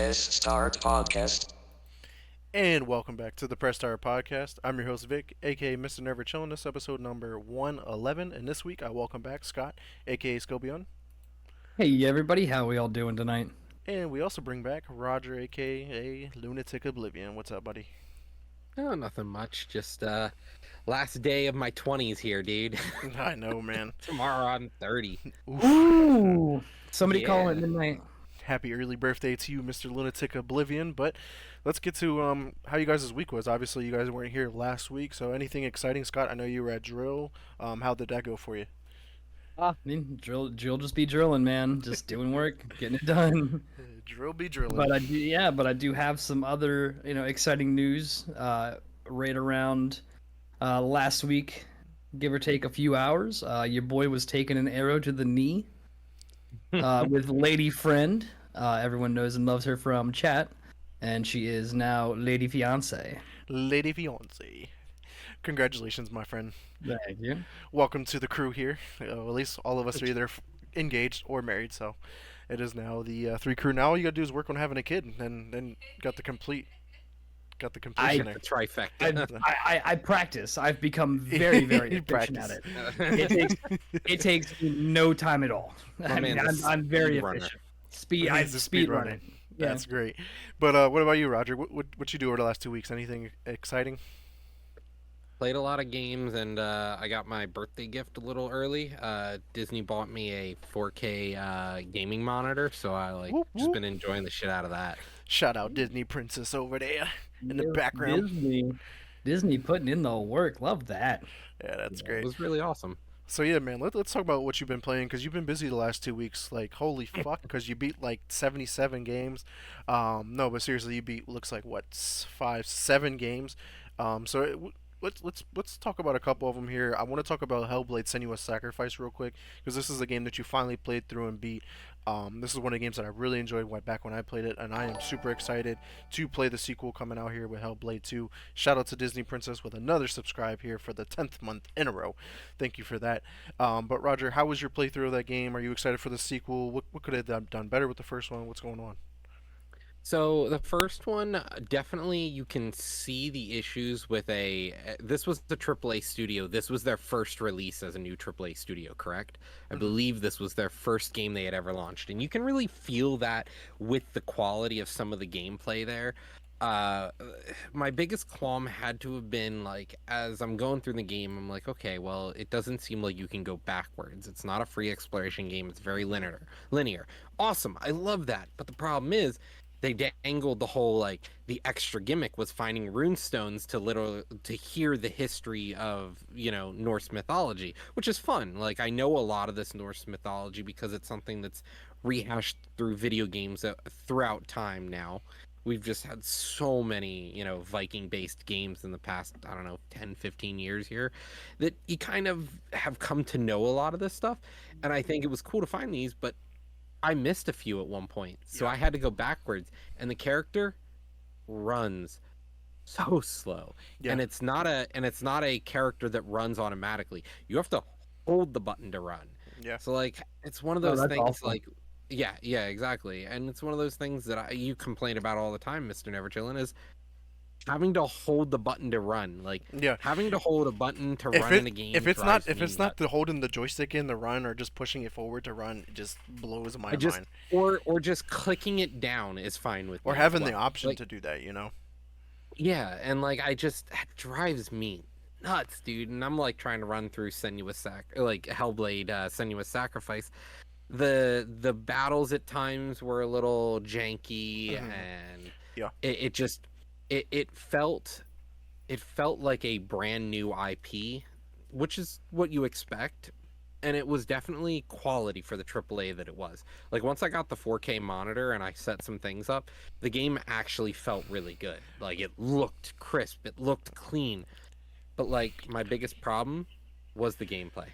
Press Start Podcast. And welcome back to the Press Start Podcast. I'm your host Vic, aka Mr. Never Chillin'. This episode number 111, and this week I welcome back Scott, aka Scobion, Hey everybody, how we all doing tonight? and we also bring back Roger, aka Lunatic Oblivion. What's up, buddy? Oh, nothing much. Just last day of my 20s here, dude. I know, man. Tomorrow I'm 30. Ooh, somebody Yeah. call it midnight. Happy early birthday to you, Mr. Lunatic Oblivion. But let's get to how you guys' week was. Obviously, you guys weren't here last week, so anything exciting, Scott? I know you were at drill. How did that go for you? I mean, drill just be drilling, man. Just doing work, getting it done. Drill be drilling. But I do have some other, exciting news. Right around last week, give or take a few hours, your boy was taking an arrow to the knee with lady friend. Everyone knows and loves her from chat, and she is now lady fiance. Lady fiance. Congratulations, my friend. Thank you. Welcome to the crew here. At least all of us are either engaged or married, so it is now the three crew. Now all you gotta do is work on having a kid, and then got the completion there. The trifecta. I practice. I've become very, very You efficient at practice. it takes me no time at all. I mean, man's a I'm very speedrunner. efficient. I He's a speed speedrunner. running. Yeah. That's great. But what about you, Roger? What you do over the last 2 weeks? Anything exciting? Played a lot of games, and I got my birthday gift a little early. Disney bought me a 4K gaming monitor, so I Whoop, just whoop. been enjoying the shit out of that. Shout out Disney Princess over there in the Yes, background. Disney putting in the work. Love that. Yeah, that's It great. was really awesome. So yeah, man, let's talk about what you've been playing because you've been busy the last 2 weeks. Like holy fuck, because you beat like 77 games. No, but seriously, you beat looks like what 7 games. Let's talk about a couple of them here. I want to talk about Hellblade: Senua's Sacrifice real quick because this is a game that you finally played through and beat. This is one of the games that I really enjoyed back when I played it, and I am super excited to play the sequel coming out here with Hellblade 2. Shout out to Disney Princess with another subscribe here for the 10th month in a row. Thank you for that. But Roger, how was your playthrough of that game? Are you excited for the sequel? What could have done better with the first one? What's going on? So the first one, definitely you can see the issues with this was the AAA studio. This was their first release as a new AAA studio, correct? I believe this was their first game they had ever launched. And you can really feel that with the quality of some of the gameplay there. My biggest qualm had to have been like, as I'm going through the game, I'm like, okay, well, it doesn't seem like you can go backwards. It's not a free exploration game. It's very linear. Awesome. I love that. But the problem is, they dangled the whole like the extra gimmick was finding runestones to hear the history of Norse mythology, which is fun. Like I know a lot of this Norse mythology because it's something that's rehashed through video games throughout time now. We've just had so many Viking based games in the past, I don't know, 10 15 years here that you kind of have come to know a lot of this stuff, and I think it was cool to find these, but I missed a few at one point, so Yeah. I had to go backwards, and the character runs so slow. Yeah. And it's not a character that runs automatically. You have to hold the button to run. Yeah. So like it's one of Oh, those that's things awesome. like yeah, exactly. And it's one of those things that you complain about all the time, Mr. Never Chillin', is having to hold the button to run. Like Yeah. having to hold a button to If run it in a game. if it's drives not me nuts. the holding the joystick in the run or just pushing it forward to run, it just blows my I just mind. or just clicking it down is fine with Or me as having the well. option Like, to do that, you know. yeah, and like that drives me nuts, dude. And I'm like trying to run through Hellblade, Senua's Sacrifice. The battles at times were a little janky, Mhm. and Yeah. it felt like a brand new IP, which is what you expect. And it was definitely quality for the AAA that it was. Like once I got the 4K monitor and I set some things up, the game actually felt really good. Like it looked crisp, it looked clean. But like my biggest problem was the gameplay.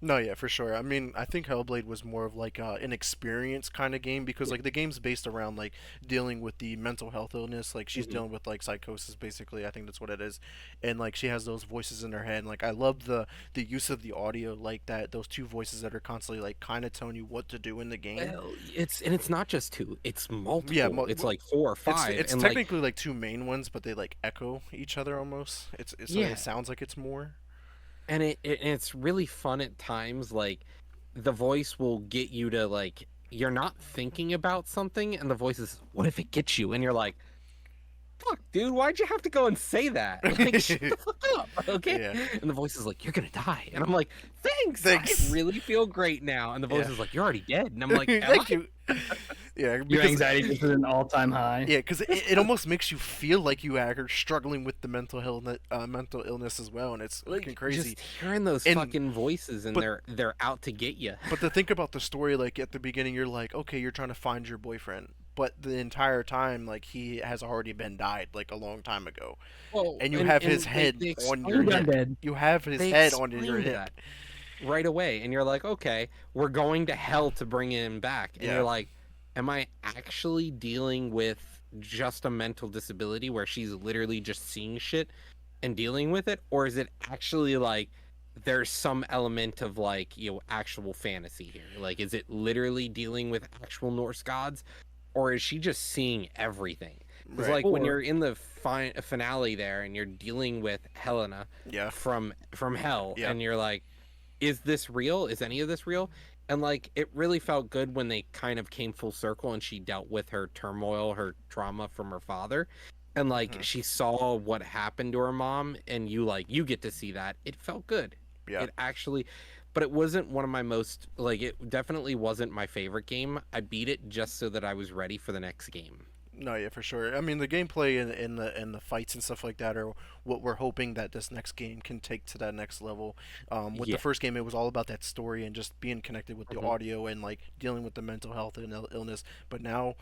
No, yeah, for sure. I mean, I think Hellblade was more of like an experience kind of game because Yeah. like the game's based around like dealing with the mental health illness. Like she's Mhm. dealing with like psychosis, basically. I think that's what it is, and like she has those voices in her head. And, like I love the use of the audio, like that. Those two voices that are constantly like kind of telling you what to do in the game. Well, it's not just two; it's Yeah, multiple. It's like four or it's five, it's and like technically like two main ones, but they like echo each other almost. It's so it yeah, sounds like it's more. and it's really fun at times. Like the voice will get you to like you're not thinking about something, and the voice is, "What if it gets you?" And you're like, "Fuck, dude, why'd you have to go and say that? Like, shut the fuck up, okay?" Yeah. And the voice is like, "You're gonna die," and I'm like, "Thanks, Thanks. I really feel great now." And the voice Yeah. is like, "You're already dead," and I'm like, "Am Thank I?" you. Yeah, Your because anxiety is at an all-time high. yeah, because it almost makes you feel like you are struggling with the mental illness as well, and it's fucking Like crazy. just hearing those And fucking voices, and but they're out to get you. but to think about the story, like at the beginning, you're like, okay, you're trying to find your boyfriend, but the entire time, like he has already been died like a long time ago, Well, and you have his head they on your You're explained hip. that. dead. You have his They head on your explained hip. that right away, and you're like, okay, we're going to hell to bring him back, and Yeah. you're like, am I actually dealing with just a mental disability where she's literally just seeing shit and dealing with it, or is it actually like there's some element of like actual fantasy here? Like, is it literally dealing with actual Norse gods, or is she just seeing everything? Because Right. like when Or you're in the finale there and you're dealing with Helena Yeah. from hell, Yeah. and you're like, is this real? Is any of this real? And like it really felt good when they kind of came full circle and she dealt with her turmoil, her trauma from her father, and like Mhm. she saw what happened to her mom, and you get to see that. It felt good. Yeah. It actually, but it wasn't one of my most, like, it definitely wasn't my favorite game. I beat it just so that I was ready for the next game. No, yeah, for sure. I mean, the gameplay and the fights and stuff like that are what we're hoping that this next game can take to that next level. With the Yeah. first game, it was all about that story and just being connected with the Mhm. audio and like dealing with the mental health and illness. But now,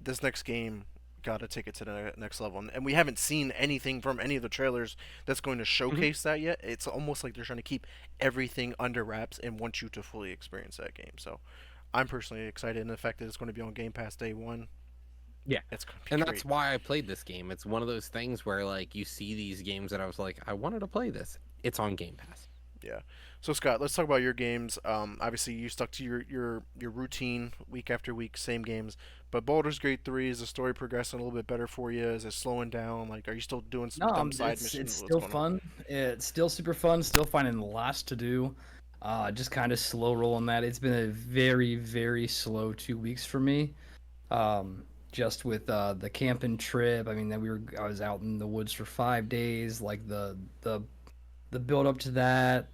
this next game got to take it to the next level, and we haven't seen anything from any of the trailers that's going to Mhm. showcase that yet. It's almost like they're trying to keep everything under wraps and want you to fully experience that game. So, I'm personally excited, and the fact that it's going to be on Game Pass day one, Yeah. it's going to be And great. that's why I played this game. It's one of those things where like you see these games that I was like, I wanted to play this. It's on Game Pass. Yeah. So Scott, let's talk about your games. Obviously you stuck to your routine week after week, same games. But Baldur's Gate 3, is the story progressing a little bit better for you? Is it slowing down? Like, are you still doing some No, dumb side it's missions? What's still going on? fun. It's still super fun. Still finding lots to do. Just kind of slow rolling that. It's been a very, very slow 2 weeks for me. Just with the camping trip. I mean, I was out in the woods for 5 days. Like the build up to that.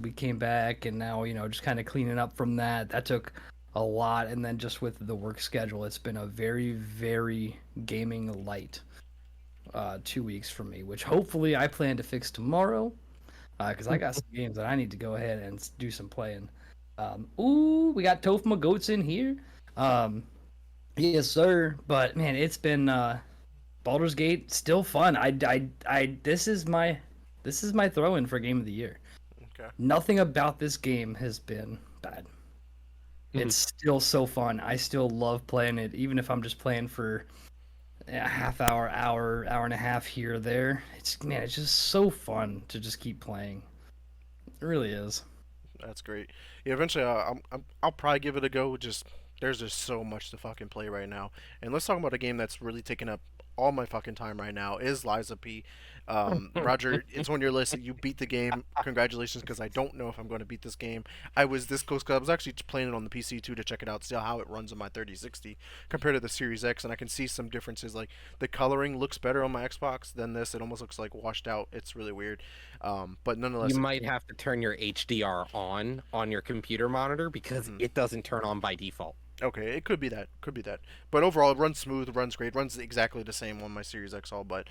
We came back, and now just kind of cleaning up from that. That took a lot, and then just with the work schedule, it's been a very, very gaming light 2 weeks for me, which hopefully I plan to fix tomorrow, because I got some games that I need to go ahead and do some playing. Ooh, we got Tofma Goats in here. Yes, sir. But man, it's been Baldur's Gate still fun. This is my throw-in for game of the year. Okay. Nothing about this game has been bad. It's still so fun. I still love playing it, even if I'm just playing for a half hour, hour and a half here or there. It's just so fun to just keep playing. It really is. That's great. Yeah, eventually I'll probably give it a go. Just there's just so much to fucking play right now. And let's talk about a game that's really taking up all my fucking time right now is Liza P. Roger, it's on your list. You beat the game. Congratulations, because I don't know if I'm going to beat this game. I was this close because I was actually playing it on the PC too to check it out, see how it runs on my 3060 compared to the Series X, and I can see some differences. Like the coloring looks better on my Xbox than this. It almost looks like washed out. It's really weird. But nonetheless, You might have to turn your HDR on your computer monitor because Mhm. it doesn't turn on by default. Okay, it could be that. Could be that. But overall, it runs smooth, runs great, runs exactly the same on my Series X all. But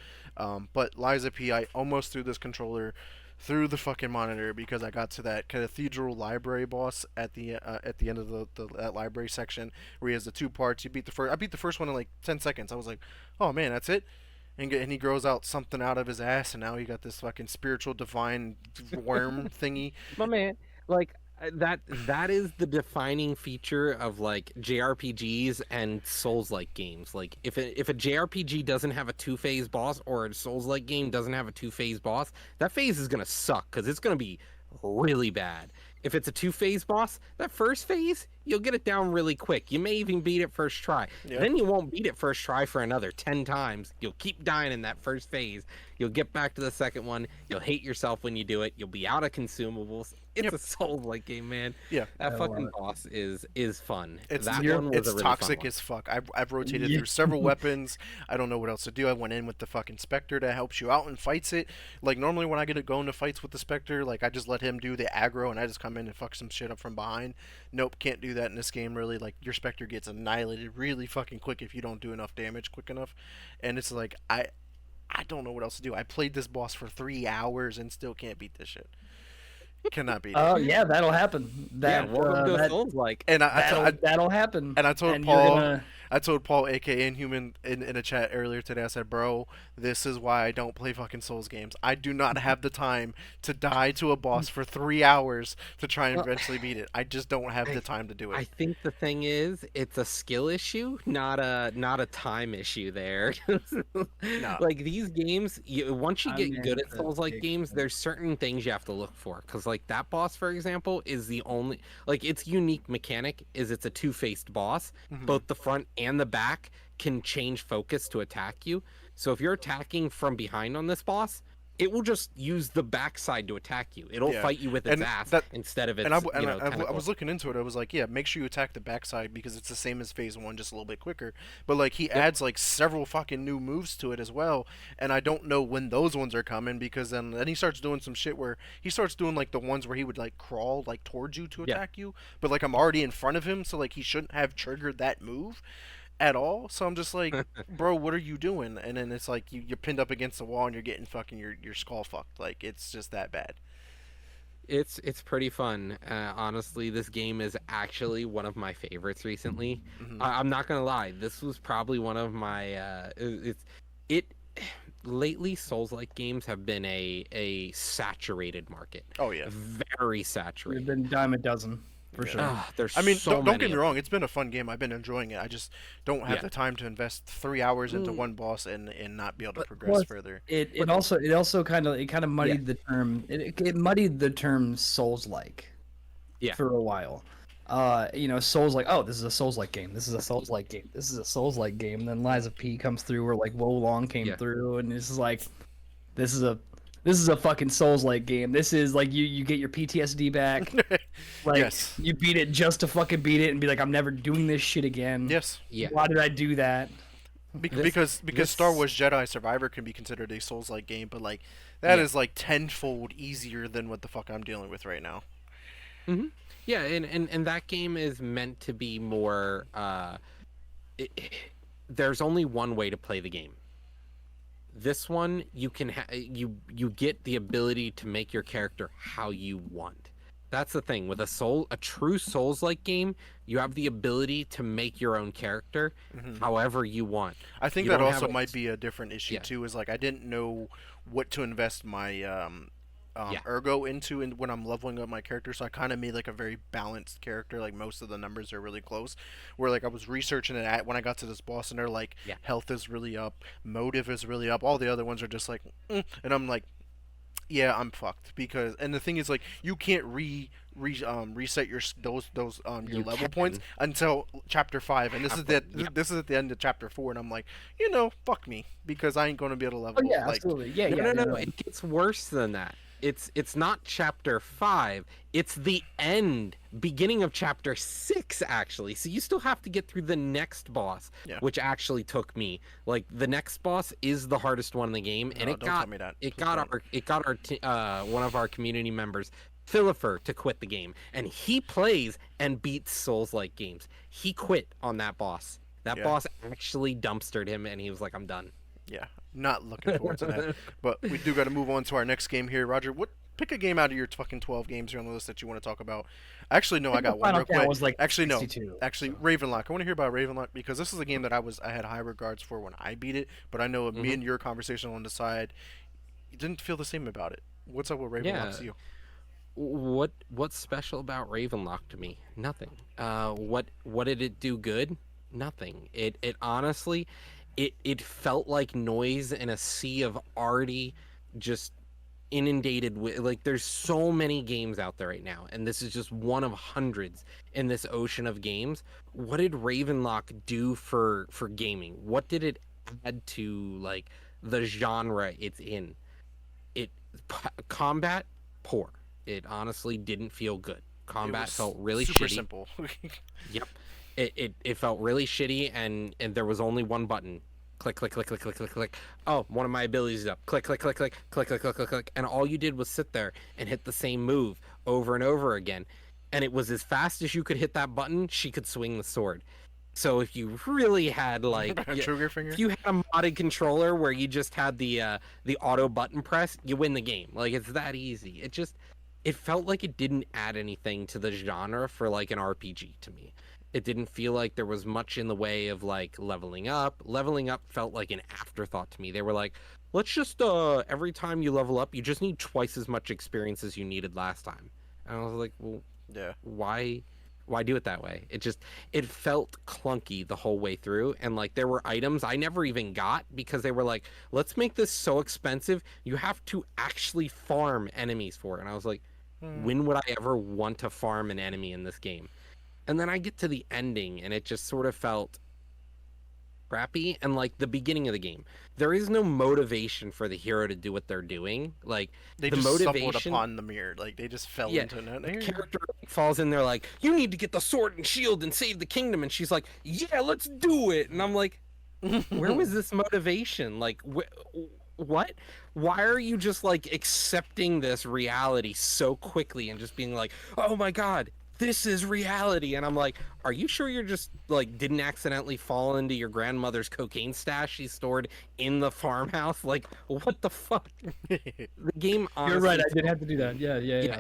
Liza P, I almost threw this controller through the fucking monitor because I got to that cathedral library boss at the end of that library section where he has the two parts. You beat the first. I beat the first one in like 10 seconds. I was like, oh man, that's it. And he grows out something out of his ass, and now he got this fucking spiritual divine worm thingy. My man, like That is the defining feature of like JRPGs and Souls-like games. Like if a JRPG doesn't have a two-phase boss, or a Souls-like game doesn't have a two-phase boss, that phase is gonna suck because it's gonna be really bad. If it's a two-phase boss, that first phase, you'll get it down really quick. You may even beat it first try. Yeah. Then you won't beat it first try for another 10 times. You'll keep dying in that first phase. You'll get back to the second one. You'll hate yourself when you do it. You'll be out of consumables. It's a Souls-like game, man. Yeah. That fucking boss is fun. It's that one was it's a really toxic fun one. as fuck. I've rotated through several weapons. I don't know what else to do. I went in with the fucking Spectre that helps you out and fights it. Like normally when I get to go into fights with the Spectre, like I just let him do the aggro and I just come in and fuck some shit up from behind. Nope, can't do that in this game really. Like your Spectre gets annihilated really fucking quick if you don't do enough damage quick enough. And it's like I don't know what else to do. I played this boss for 3 hours and still can't beat this shit. Cannot beat it. Oh yeah, that'll happen. That, welcome to that Souls-like. And that'll happen. And I told And Paul, aka Inhuman, in a chat earlier today. I said, "Bro, this is why I don't play fucking Souls games. I do not have the time to die to a boss for 3 hours to try and eventually beat it. I just don't have the time to do I it." think the thing is, it's a skill issue, not a time issue there. Like these games, once you get good at Souls-like games, there's certain things you have to look for. Because like that boss, for example, is the only like its unique mechanic is it's a two-faced boss. Both the front and the back can change focus to attack you. So if you're attacking from behind on this boss, it will just use the backside to attack you. It'll fight you with its And ass that- instead of its, And I tentacles. was looking into it. I was like, yeah, make sure you attack the backside because it's the same as phase one, just a little bit quicker. But like he adds like several fucking new moves to it as well, and I don't know when those ones are coming because then he starts doing some shit where he starts doing like the ones where he would like crawl like towards you to attack you, but like I'm already in front of him, so like he shouldn't have triggered that move at all. So I'm just like, bro, what are you doing? And then it's like you're pinned up against the wall and you're getting fucking your skull fucked. Like it's just that bad. It's pretty fun. Honestly, this game is actually one of my favorites recently. I'm not gonna lie, this was probably one of my lately Souls-like games have been a saturated market. Oh yeah. Very We've saturated. been dime a dozen for sure. There's I mean, so don't many get me of wrong. It's been a fun game. I've been enjoying it. I just don't have Yeah. the time to invest 3 hours into one boss and not be able to progress plus, further. It also kind of muddied the term. It muddied the term Souls-like. Yeah. For a while. Souls-like. Oh, this is a Souls-like game. This is a Souls-like game. This is a Souls-like game. And then Liza P comes through, or like Wo Long came through, and this is like, this is a fucking Souls-like game. This is like you get your PTSD back. Like Yes. you beat it just to fucking beat it and be like, I'm never doing this shit again. Yes. Yeah. Why did I do that? Because Star Wars Jedi Survivor can be considered a Souls-like game, but like that is like tenfold easier than what the fuck I'm dealing with right now. Yeah, and that game is meant to be more. There's only one way to play the game. This one, you can you get the ability to make your character how you want. That's the thing with a true Souls-like game. You have the ability to make your own character however you want. I think You that don't also have a- might be a different issue Yeah. too. Is like I didn't know what to invest my ergo into when I'm leveling up my character, so I kind of made like a very balanced character. Like most of the numbers are really close. Where like I was researching it when I got to this boss, and they're like, health is really up, motive is really up. All the other ones are just like, and I'm like, yeah, I'm fucked because. And the thing is, like, you can't reset your your level points until chapter 5, and this is at the end of chapter 4, and I'm like, fuck me because I ain't gonna be able to level. Oh yeah, like, absolutely. Yeah, No. It gets worse than that. It's not chapter 5. It's the beginning of chapter 6 actually. So you still have to get through the next boss, which actually took me. Like the next boss is the hardest one in the game, and don't tell me that. it got our one of our community members, Philipper, to quit the game, and he plays and beats Souls-like games. He quit on that boss. That boss actually dumpstered him, and he was like, "I'm done." Yeah, not looking forward to that. But we do got to move on to our next game here, Roger. Pick a game out of your fucking 12 games here on the list that you want to talk about. Actually, no, I got one real quick. Was like Actually, no. 62, Actually, Ravenlock. I want to hear about Ravenlock because this is a game that I had high regards for when I beat it. But I know me and your conversation on the side, you didn't feel the same about it. What's up with Ravenlock to you? what's special about Ravenlock to me? Nothing. What did it do good? Nothing. It honestly, it felt like noise in a sea of already just inundated with, like, there's so many games out there right now, and this is just one of hundreds in this ocean of games. What did Ravenlock do for gaming? What did it add to, like, the genre it's in? It Combat, poor. It honestly didn't feel good. Combat felt really super shitty. simple. Yep. It felt really shitty, and there was only one button. Click, click, click, click, click, click, click. Oh, one of my abilities is up. Click, click, click, click, click, click, click, click, click. And all you did was sit there and hit the same move over and over again. And it was as fast as you could hit that button, she could swing the sword. So if you really had, like, A trigger finger. if you had a modded controller where you just had the auto button press, you win the game. Like, it's that easy. It felt like it didn't add anything to the genre for, like, an RPG to me. It didn't feel like there was much in the way of, like, leveling up. Leveling up felt like an afterthought to me. They were like, let's just every time you level up, you just need twice as much experience as you needed last time. And I was like, well, Yeah. why do it that way? It felt clunky the whole way through, and, like, there were items I never even got because they were like, let's make this so expensive you have to actually farm enemies for it. And I was like, when would I ever want to farm an enemy in this game? And then I get to the ending, and it just sort of felt crappy. And, like, the beginning of the game, there is no motivation for the hero to do what they're doing. Like, They the just motivation stumbled upon the mirror. Like they just fell Yeah, into it. the character falls in there like, you need to get the sword and shield and save the kingdom, and she's like, yeah, let's do it. And I'm like, where was this motivation? Like, what? Why are you just, like, accepting this reality so quickly and just being like, oh my god, this is reality? And I'm like, are you sure you're just, like, didn't accidentally fall into your grandmother's cocaine stash she stored in the farmhouse? Like, what the fuck? The game, honestly, You're right. I did have to do that. Yeah. yeah.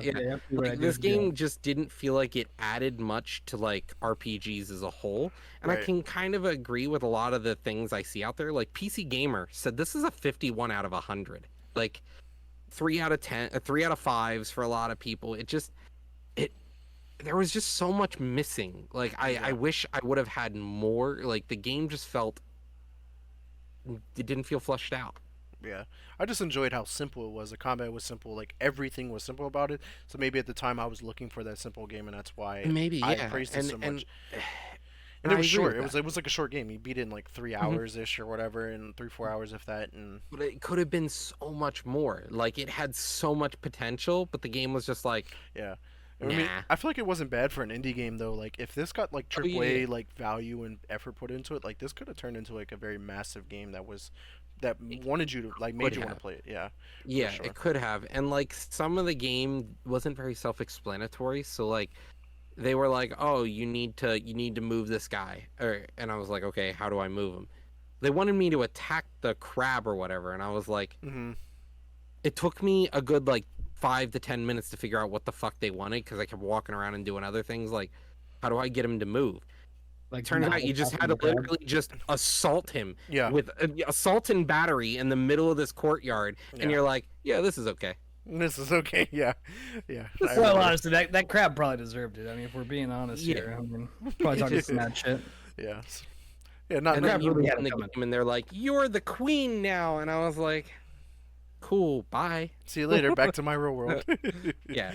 Right, Like, this game just didn't feel like it added much to, like, RPGs as a whole. And I Right. can kind of agree with a lot of the things I see out there. Like, PC Gamer said this is a 51 out of 100. Like, 3 out of 10, 3 out of 5s for a lot of people. There was just so much missing. Like, I wish I would have had more. Like, the game just felt, it didn't feel fleshed out. Yeah, I just enjoyed how simple it was. The combat was simple, like everything was simple about it. So maybe at the time I was looking for that simple game, and that's why Maybe, I yeah. praised it so much. And I it was agree short. with It was like a short game. You beat it in like 3 hours ish or whatever, in 3-4 hours if that. And But it could have been so much more. Like, it had so much potential, but the game was just like, yeah, I mean, Nah. I feel like it wasn't bad for an indie game though. Like if this got like Oh, yeah, AAA yeah. like value and effort put into it, like this could have turned into like a very massive game that wanted you to like made could you want have. to play it. Yeah, yeah, sure. it could have. And, like, some of the game wasn't very self-explanatory. So, like, they were like, oh, you need to move this guy. And I was like, okay, how do I move him? They wanted me to attack the crab or whatever. And I was like, Mm-hmm. it took me a good, like, 5 to 10 minutes to figure out what the fuck they wanted, because I kept walking around and doing other things. Like, how do I get him to move? Like, Turns not out you just attacking had to the crab. literally just assault him Yeah. with assault and battery in the middle of this courtyard, Yeah. and you're like, yeah, this is okay. This is okay. Yeah, yeah. I Well, remember. honestly, that crab probably deserved it. I mean, if we're being honest Yeah. here, I mean, probably talking some mad shit. Yeah. Yeah. Not. And crab then you really had win it the coming. game, and they're like, you're the queen now, and I was like, cool, bye. See you later. Back to my real world. Yeah.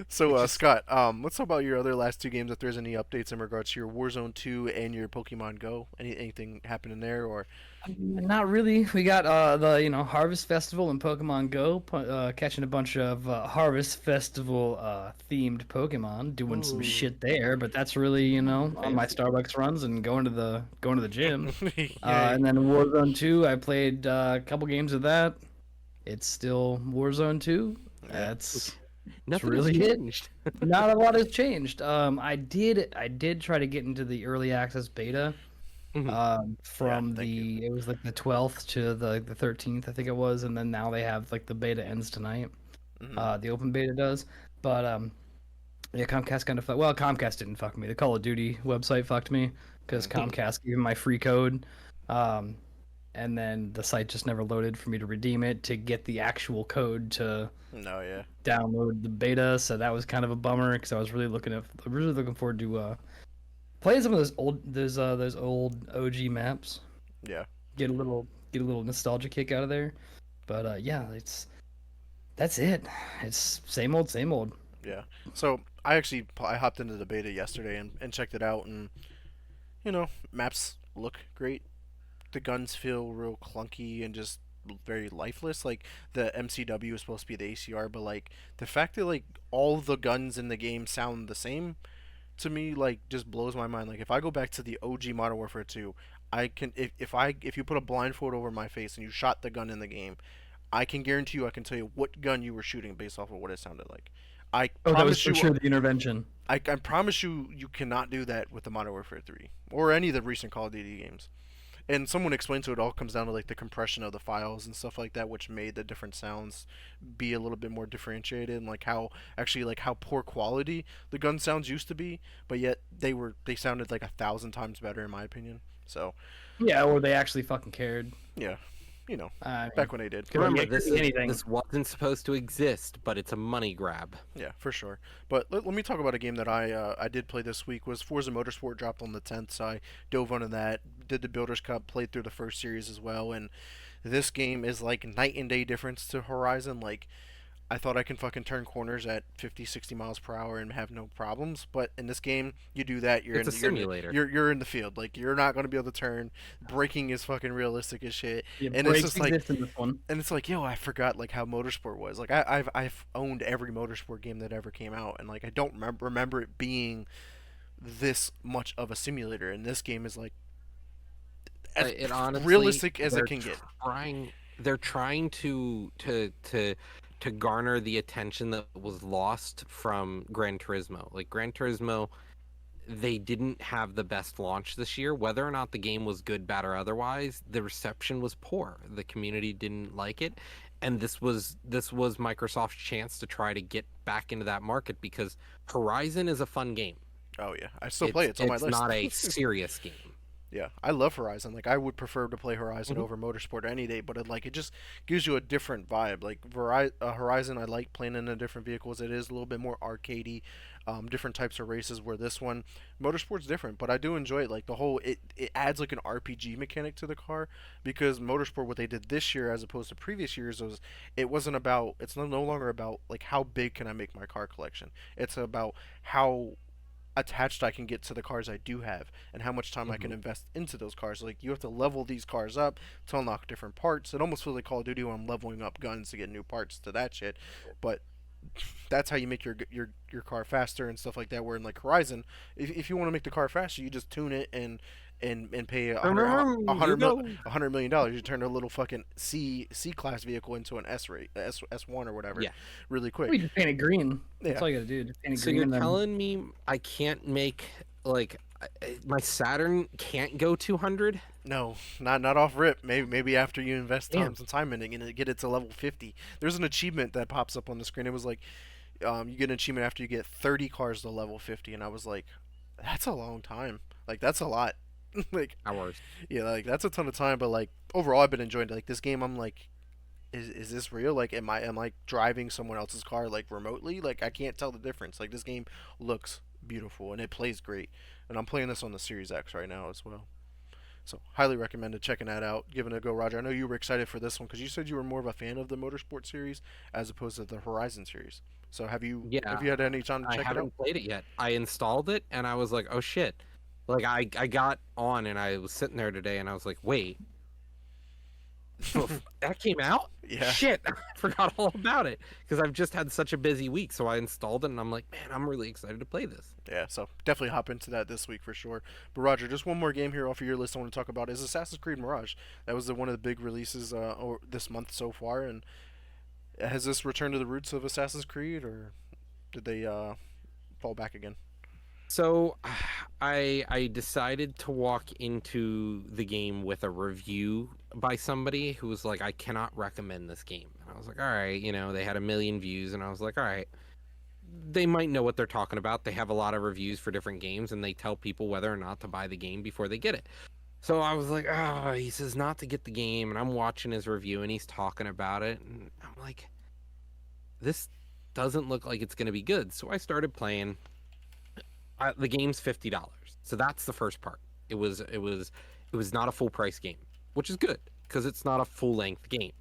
So, It just- Scott, let's talk about your other last two games. If there's any updates in regards to your Warzone 2 and your Pokemon Go, anything happening there, or Not really. We got the Harvest Festival and Pokemon Go, catching a bunch of Harvest Festival themed Pokemon, doing some Ooh. shit there. But that's really on my Starbucks runs and going to the gym. Yay. And then Warzone 2, I played a couple games of that. It's still Warzone 2. That's Nothing really has it. changed. not a lot has changed. I did try to get into the early access beta. From thank you. it was like the 12th to the 13th, I think it was, and then now they have like the beta ends tonight. Mhm. The open beta does, but yeah, Comcast kind of Comcast didn't fuck me. The Call of Duty website fucked me because Comcast gave me my free code, and then the site just never loaded for me to redeem it to get the actual code to No, yeah. download the beta. So that was kind of a bummer because I was really looking forward to playing some of those old OG maps. Yeah. Get a little nostalgia kick out of there. But yeah, that's it. It's same old, same old. Yeah. So I hopped into the beta yesterday and checked it out, and maps look great. The guns feel real clunky and just very lifeless. Like the MCW is supposed to be the ACR, but like the fact that like all the guns in the game sound the same to me like just blows my mind. Like if I go back to the OG Modern Warfare 2, I can if you put a blindfold over my face and you shot the gun in the game, I can guarantee you I can tell you what gun you were shooting based off of what it sounded like. I Oh, that was promise for you sure the intervention. I promise you cannot do that with the Modern Warfare 3 or any of the recent Call of Duty games. And someone explained to it all comes down to like the compression of the files and stuff like that, which made the different sounds be a little bit more differentiated, and like how poor quality the gun sounds used to be, but yet they sounded like 1,000 times better in my opinion. So Yeah, or they actually fucking cared. yeah, I back when they did. Remember, it could be anything. this wasn't supposed to exist, but it's a money grab. Yeah, for sure. But let me talk about a game that I did play this week. Was Forza Motorsport dropped on the 10th, so I dove onto that. Did the Builders Cup, played through the first series as well, and this game is like night and day difference to Horizon. Like I thought I can fucking turn corners at 50, 60 miles per hour and have no problems, but in this game, you do that, It's a simulator. You're in the field. Like you're not going to be able to turn. Braking is fucking realistic as shit. Yeah, And it's brakes just like exist in this one. and it's like, yo, I forgot like how motorsport was. Like I've owned every motorsport game that ever came out, and like I don't remember it being this much of a simulator. And this game is like as It honestly, realistic as it they're can get. They're trying to garner the attention that was lost from Gran Turismo. Like Gran Turismo, they didn't have the best launch this year. Whether or not the game was good, bad, or otherwise, the reception was poor. The community didn't like it, and this was Microsoft's chance to try to get back into that market because Horizon is a fun game. Oh yeah, I still play it. It's on my list. It's not a serious game. Yeah, I love Horizon. Like I would prefer to play Horizon over Motorsport any day, but it just gives you a different vibe. Like Horizon, I like playing in the different vehicles. It is a little bit more arcadey, different types of races. Where this one, Motorsport's different, but I do enjoy it. Like the whole it adds like an RPG mechanic to the car because Motorsport, what they did this year as opposed to previous years was it's no longer about like how big can I make my car collection. It's about how attached I can get to the cars I do have and how much time I can invest into those cars. Like you have to level these cars up to unlock different parts. It almost feels like Call of Duty when I'm leveling up guns to get new parts to that shit. But that's how you make your car faster and stuff like that. Where in like Horizon, if you want to make the car faster, you just tune it and pay $100 million. You turn a little fucking C class vehicle into an S1 or whatever. Yeah. Really quick. We just paint it green. Yeah. That's all you gotta do. Just paint it So green. you're and then... telling me I can't make like my Saturn can't go 200? No, not off rip. Maybe after you invest Damn. some time in it and get it to level 50. There's an achievement that pops up on the screen. It was like, you get an achievement after you get 30 cars to level 50, and I was like, that's a long time. Like that's a lot. Like Hours. yeah, like that's a ton of time. But like overall, I've been enjoying it. Like this game, I'm like, is this real? Like am I driving someone else's car like remotely? Like I can't tell the difference. Like this game looks beautiful and it plays great. And I'm playing this on the Series X right now as well. So highly recommended checking that out, giving it a go, Roger. I know you were excited for this one because you said you were more of a fan of the Motorsport series as opposed to the Horizon series. So have you had any time to check it out? I haven't played it yet. I installed it and I was like, oh shit. Like I got on and I was sitting there today and I was like, wait, that came out? Yeah. Shit, I forgot all about it because I've just had such a busy week. So I installed it and I'm like, man, I'm really excited to play this. Yeah, so definitely hop into that this week for sure. But Roger, just one more game here off of your list I want to talk about is Assassin's Creed Mirage. That was one of the big releases or this month so far. And has this returned to the roots of Assassin's Creed, or did they fall back again? So I decided to walk into the game with a review by somebody who was like, I cannot recommend this game. And I was like, all right, they had 1 million views and I was like, all right, they might know what they're talking about. They have a lot of reviews for different games and they tell people whether or not to buy the game before they get it. So I was like, oh, he says not to get the game, and I'm watching his review, and he's talking about it, and I'm like, this doesn't look like it's going to be good. So I started playing. The game's $50, so that's the first part. It was not a full price game, which is good because it's not a full length game.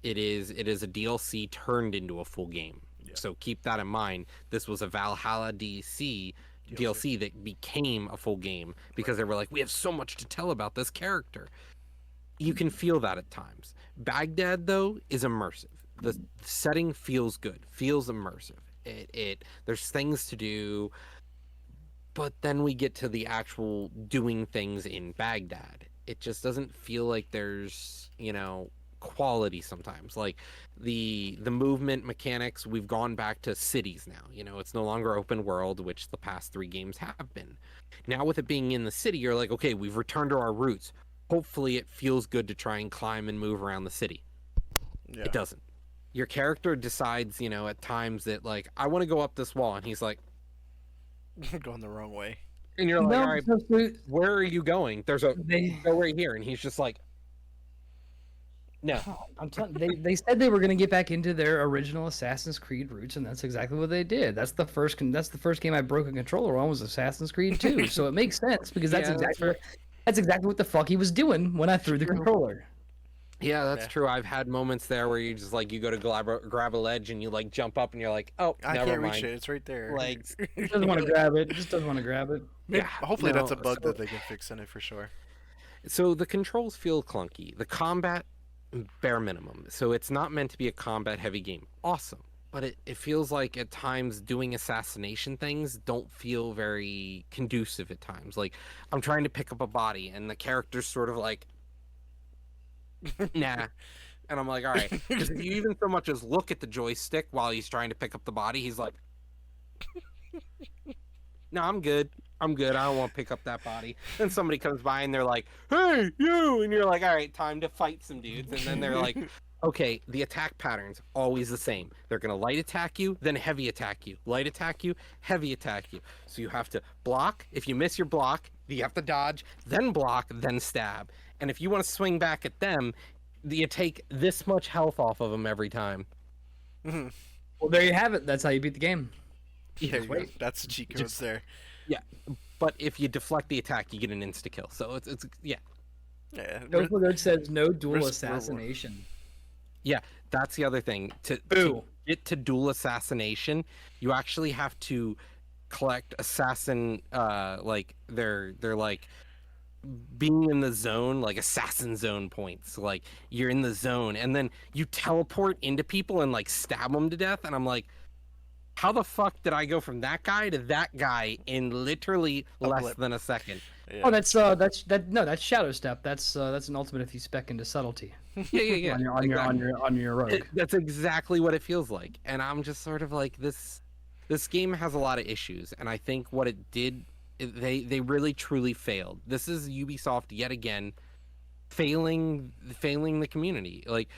It is a DLC turned into a full game. Yeah. So keep that in mind. This was a Valhalla DLC that became a full game because they were like, we have so much to tell about this character. You can feel that at times. Baghdad, though, is immersive. The setting feels good, feels immersive. There's things to do, but then we get to the actual doing things in Baghdad. It just doesn't feel like there's, quality sometimes. Like the movement mechanics, we've gone back to cities now. It's no longer open world, which the past 3 games have been. Now with it being in the city, you're like, okay, we've returned to our roots. Hopefully it feels good to try and climb and move around the city. Yeah. It doesn't. Your character decides, at times that, like, I want to go up this wall, and he's like, Going the wrong way. and you're like, No, all right, so where are you going? There's a they, go right here, and he's just like, no. I'm telling they said they were going to get back into their original Assassin's Creed roots, and that's exactly what they did. That's the first game I broke a controller on was Assassin's Creed 2. So it makes sense because that's Yeah, that's exactly what the fuck he was doing when I threw the controller. Yeah, that's Yeah. true. I've had moments there where you just like you go to grab a ledge and you like jump up and you're like, oh, I never can't mind. reach it. It's right there. Legs. Just doesn't want to grab it. Just doesn't want to grab it. Maybe, Yeah, hopefully that's a no, bug so- that they can fix in it for sure. So the controls feel clunky. The combat, bare minimum. So it's not meant to be a combat heavy game. Awesome. But it feels like at times doing assassination things don't feel very conducive at times. Like I'm trying to pick up a body and the character's sort of like, nah. And I'm like, all right. Because if you even so much as look at the joystick while he's trying to pick up the body, he's like, no, I'm good. I don't want to pick up that body. Then somebody comes by and they're like, hey, you. And you're like, all right, time to fight some dudes. And then they're like, okay, the attack pattern's always the same. They're going to light attack you, then heavy attack you. Light attack you, heavy attack you. So you have to block. If you miss your block, you have to dodge, then block, then stab. And if you want to swing back at them, you take this much health off of them every time. Well, there you have it. That's how you beat the game. Yeah, that's the cheat codes there. Yeah, but if you deflect the attack, you get an insta kill. So it's yeah. Yeah. No Good says no dual risk reward. assassination. Yeah, that's the other thing. To Boo. get to dual assassination, you actually have to collect assassin like they're like being in the zone, like assassin zone points. Like you're in the zone and then you teleport into people and like stab them to death, and I'm like, how the fuck did I go from that guy to that guy in literally less blip. than a second? Yeah. Oh, that's Shadow Step. That's an ultimate if you spec into subtlety Yeah. on your rogue. That's exactly what it feels like, and I'm just sort of like this game has a lot of issues, and I think what it did, they really truly failed. This is Ubisoft yet again failing the community. Like,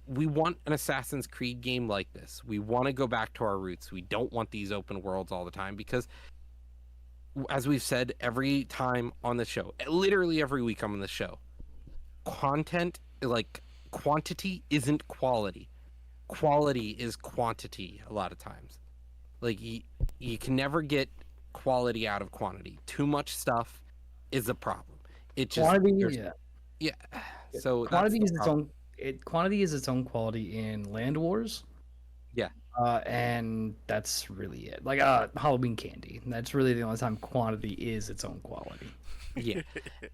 we want an Assassin's Creed game like this. We want to go back to our roots. We don't want these open worlds all the time because, as we've said every time on the show, literally every week I'm on the show, content, like quantity isn't quality. Quality is quantity a lot of times. Like you can never get quality out of quantity. Too much stuff is a problem. It just Quantity, yeah. So quantity that's is the its problem. own. Quantity is its own quality in Land Wars. Yeah. And that's really it. Like Halloween candy. That's really the only time quantity is its own quality. Yeah,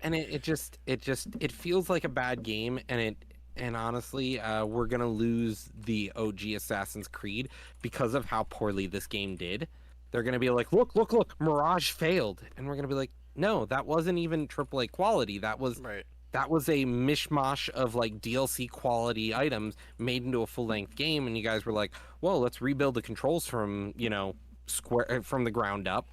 and it feels like a bad game, and honestly, we're gonna lose the OG Assassin's Creed because of how poorly this game did. They're gonna be like, look, Mirage failed, and we're gonna be like, no, that wasn't even AAA quality. That was Right. that was a mishmash of like DLC quality items made into a full length game, and you guys were like, well, let's rebuild the controls from from the ground up.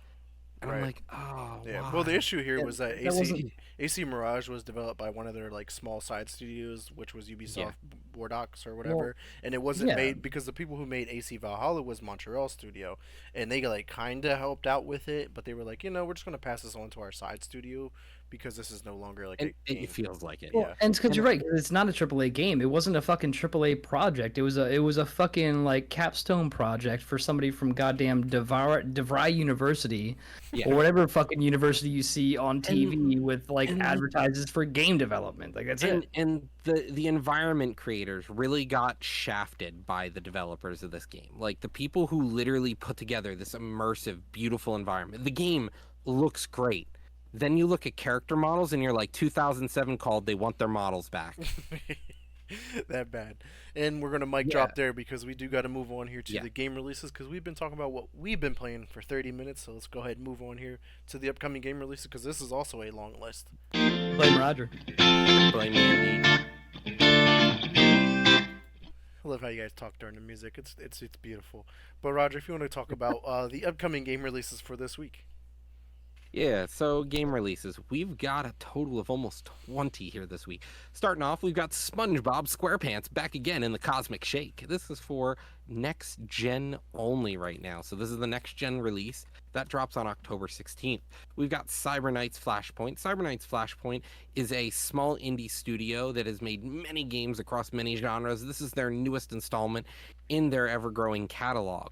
And I'm Right. like, oh, Yeah. why? Well, the issue here was that AC wasn't- AC Mirage was developed by one of their like small side studios, which was Ubisoft Bordeaux or whatever, and it wasn't made because the people who made AC Valhalla was Montreal studio, and they like kind of helped out with it, but they were like, we're just gonna pass this on to our side studio because this is no longer like a game. It feels like it. Well, and it's because you're right. 'Cause it's not a AAA game. It wasn't a fucking AAA project. It was a fucking like capstone project for somebody from goddamn DeVry University, or whatever fucking university you see on TV with like advertises for game development. Like that's it. And the environment creators really got shafted by the developers of this game. Like the people who literally put together this immersive, beautiful environment. The game looks great. Then you look at character models and you're like, 2007 called, they want their models back. That bad. And we're gonna mic drop there because we do got to move on here to the game releases because we've been talking about what we've been playing for 30 minutes. So let's go ahead and move on here to the upcoming game releases because this is also a long list. Blame Roger. Blame me. I love how you guys talk during the music. It's beautiful. But Roger, if you want to talk about the upcoming game releases for this week. Yeah, so game releases. We've got a total of almost 20 here this week. Starting off, we've got SpongeBob SquarePants back again in the Cosmic Shake. This is for next gen only right now. So this is the next gen release. That drops on October 16th. We've got Cybernight's Flashpoint. Cybernight's Flashpoint is a small indie studio that has made many games across many genres. This is their newest installment in their ever-growing catalog.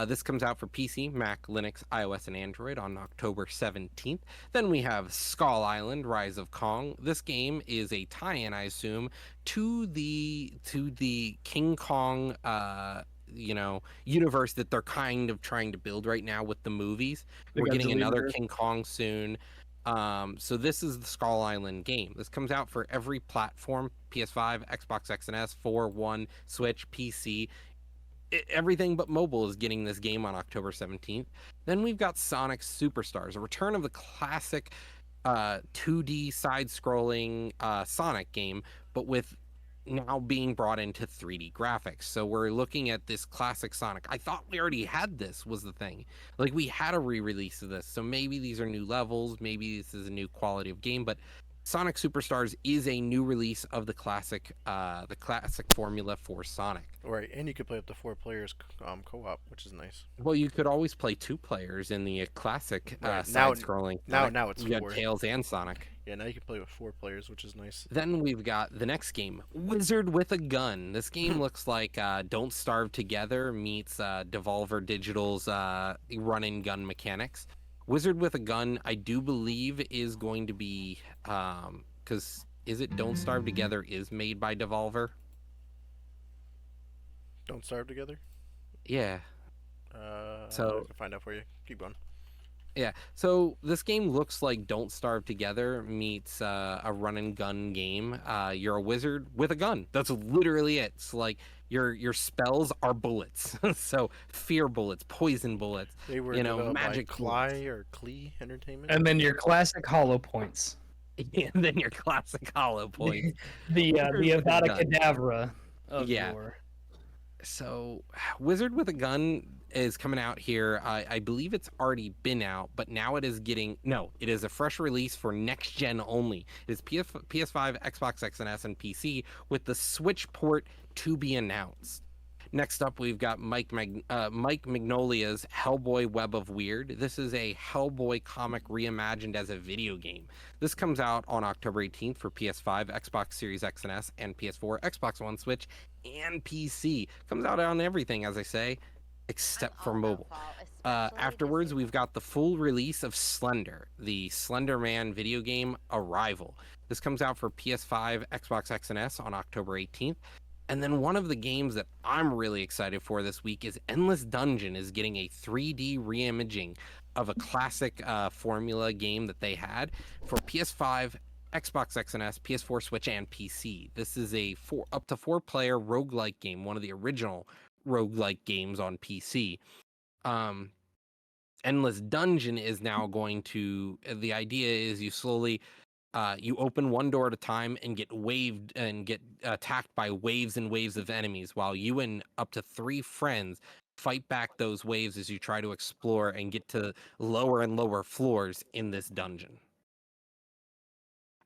This comes out for PC, Mac, Linux, iOS, and Android on October 17th. Then we have Skull Island: Rise of Kong. This game is a tie-in, I assume, to the King Kong, universe that they're kind of trying to build right now with the movies. We're getting another King Kong soon. So this is the Skull Island game. This comes out for every platform: PS5, Xbox X and S, 4, 1, Switch, PC. Everything but mobile is getting this game on October 17th. Then we've got Sonic Superstars, a return of the classic 2D side-scrolling Sonic game, but with now being brought into 3D graphics. So we're looking at this classic Sonic. I thought we already had this, was the thing. Like, we had a re-release of this, so maybe these are new levels, maybe this is a new quality of game, but Sonic Superstars is a new release of the classic formula for Sonic. Right, and you could play up to 4 players co-op, which is nice. Well, you could always play 2 players in the classic right. side-scrolling. Now it's 4. You got Tails and Sonic. Yeah, now you can play with 4 players, which is nice. Then we've got the next game, Wizard with a Gun. This game looks like Don't Starve Together meets Devolver Digital's run-and-gun mechanics. Wizard with a Gun, I do believe, is going to be, because is it Don't Starve Together is made by Devolver? Don't Starve Together? Yeah. So I can find out for you. Keep going. Yeah, so this game looks like Don't Starve Together meets a run and gun game. You're a wizard with a gun. That's literally it. It's like your spells are bullets. So fear bullets, poison bullets, they were magic Klee Entertainment. And then your classic hollow points. And then your classic hollow points. the Avada Kedavra of your... So Wizard with a Gun is coming out here. I believe it's already been out, but now it is it is a fresh release for next gen only. It is PS5, Xbox X and S, and PC with the Switch port to be announced. Next up, we've got Mike Mignolia's Hellboy Web of Weird. This is a Hellboy comic reimagined as a video game. This comes out on October 18th for PS5, Xbox Series X and S, and PS4, Xbox One, Switch, and PC. Comes out on everything, as I say, except for mobile. Afterwards, we've got the full release of Slender, the Slender Man video game Arrival. This comes out for PS5, Xbox X and S on October 18th. And then one of the games that I'm really excited for this week is Endless Dungeon is getting a 3D reimaging of a classic formula game that they had for PS5, Xbox X and S, PS4, Switch, and PC. This is a up to 4-player roguelike game, one of the original roguelike games on PC. Endless Dungeon is now going to... The idea is you slowly... you open one door at a time and get attacked by waves and waves of enemies, while you and up to 3 friends fight back those waves as you try to explore and get to lower and lower floors in this dungeon.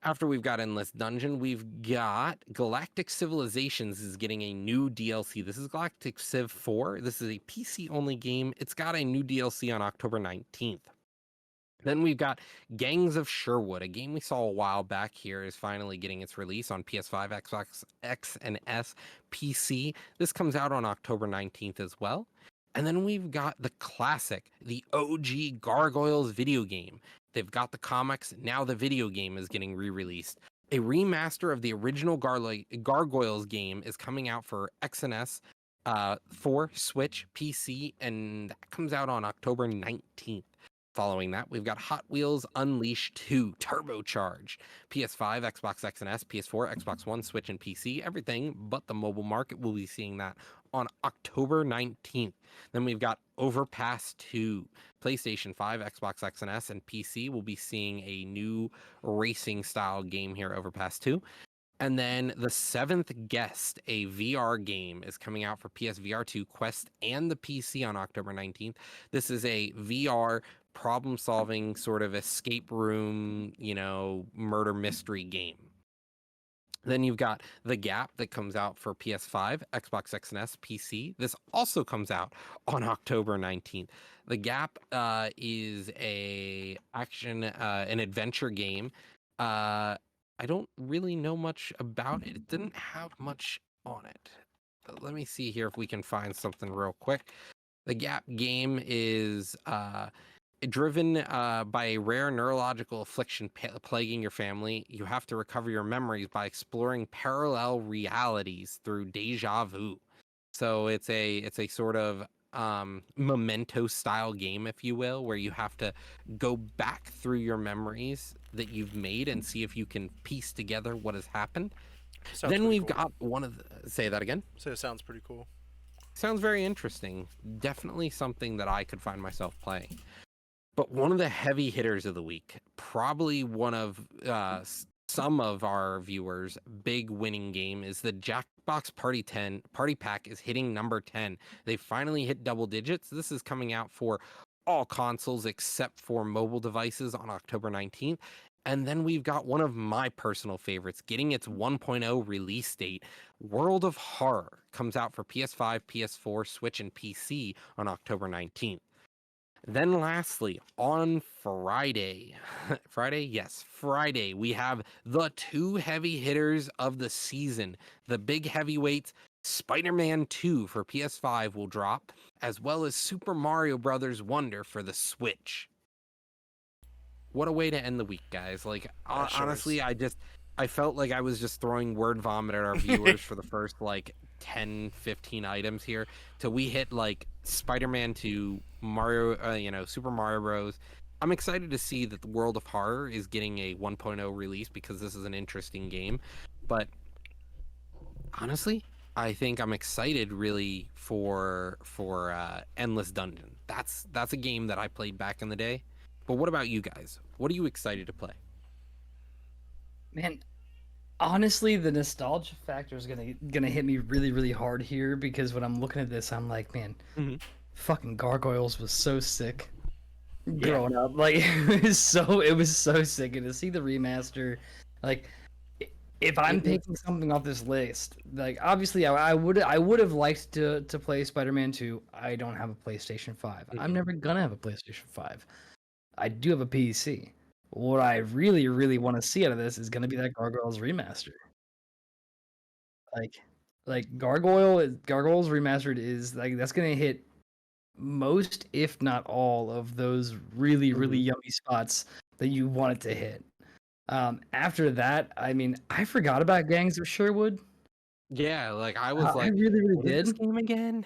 After we've got Endless Dungeon, we've got Galactic Civilizations is getting a new DLC. This is Galactic Civ 4. This is a PC-only game. It's got a new DLC on October 19th. Then we've got Gangs of Sherwood, a game we saw a while back here is finally getting its release on PS5, Xbox X and S, PC. This comes out on October 19th as well. And then we've got the classic, the OG Gargoyles video game. They've got the comics, now the video game is getting re-released. A remaster of the original Gargoyles game is coming out for XNS, for Switch, PC, and that comes out on October 19th. Following that, we've got Hot Wheels Unleashed 2 Turbocharged. PS5, Xbox X and S, PS4, Xbox One, Switch, and PC. Everything but the mobile market. We'll be seeing that on October 19th. Then we've got Overpass 2. PlayStation 5, Xbox X and S, and PC. We'll be seeing a new racing style game here, Overpass 2. And then The Seventh Guest, a VR game, is coming out for PSVR 2, Quest, and the PC on October 19th. This is a VR problem-solving sort of escape room, murder mystery game. Then you've got The Gap that comes out for PS5, Xbox X and S, PC. This also comes out on October 19th. The Gap is an adventure game. I don't really know much about it. It didn't have much on it. But let me see here if we can find something real quick. The Gap game is driven by a rare neurological affliction plaguing your family. You have to recover your memories by exploring parallel realities through deja vu. So it's a sort of Memento style game, if you will, where you have to go back through your memories that you've made and see if you can piece together what has happened. Then we've got say that again. So it sounds pretty cool. Sounds very interesting. Definitely something that I could find myself playing. But one of the heavy hitters of the week, probably one of some of our viewers' big winning game, is the Jackbox Party Pack is hitting number 10. They finally hit double digits. This is coming out for all consoles except for mobile devices on October 19th. And then we've got one of my personal favorites getting its 1.0 release date. World of Horror comes out for PS5, PS4, Switch, and PC on October 19th. Then lastly, on Friday, Friday, we have the two heavy hitters of the season. The big heavyweights, Spider-Man 2 for PS5 will drop, as well as Super Mario Bros. Wonder for the Switch. What a way to end the week, guys. Honestly, I felt like I was just throwing word vomit at our viewers for the first 10, 15 items here till we hit Spider-Man 2, Mario, Super Mario Bros. I'm excited to see that the World of Horror is getting a 1.0 release because this is an interesting game. But honestly, I think I'm excited really for Endless Dungeon. That's a game that I played back in the day. But what about you guys? What are you excited to play? Man, honestly, the nostalgia factor is gonna hit me really, really hard here because when I'm looking at this, I'm like, man, fucking Gargoyles was so sick growing up. It was so sick, and to see the remaster, if I'm picking something off this list, obviously I would have liked to play Spider-Man 2. I don't have a PlayStation 5. I'm never gonna have a PlayStation 5. I do have a PC. What I really, really want to see out of this is going to be that Gargoyles remaster. Gargoyles remastered is that's going to hit most, if not all, of those really, really yummy spots that you want it to hit. After that, I forgot about Gangs of Sherwood. Yeah, I was I really, really did. This game again?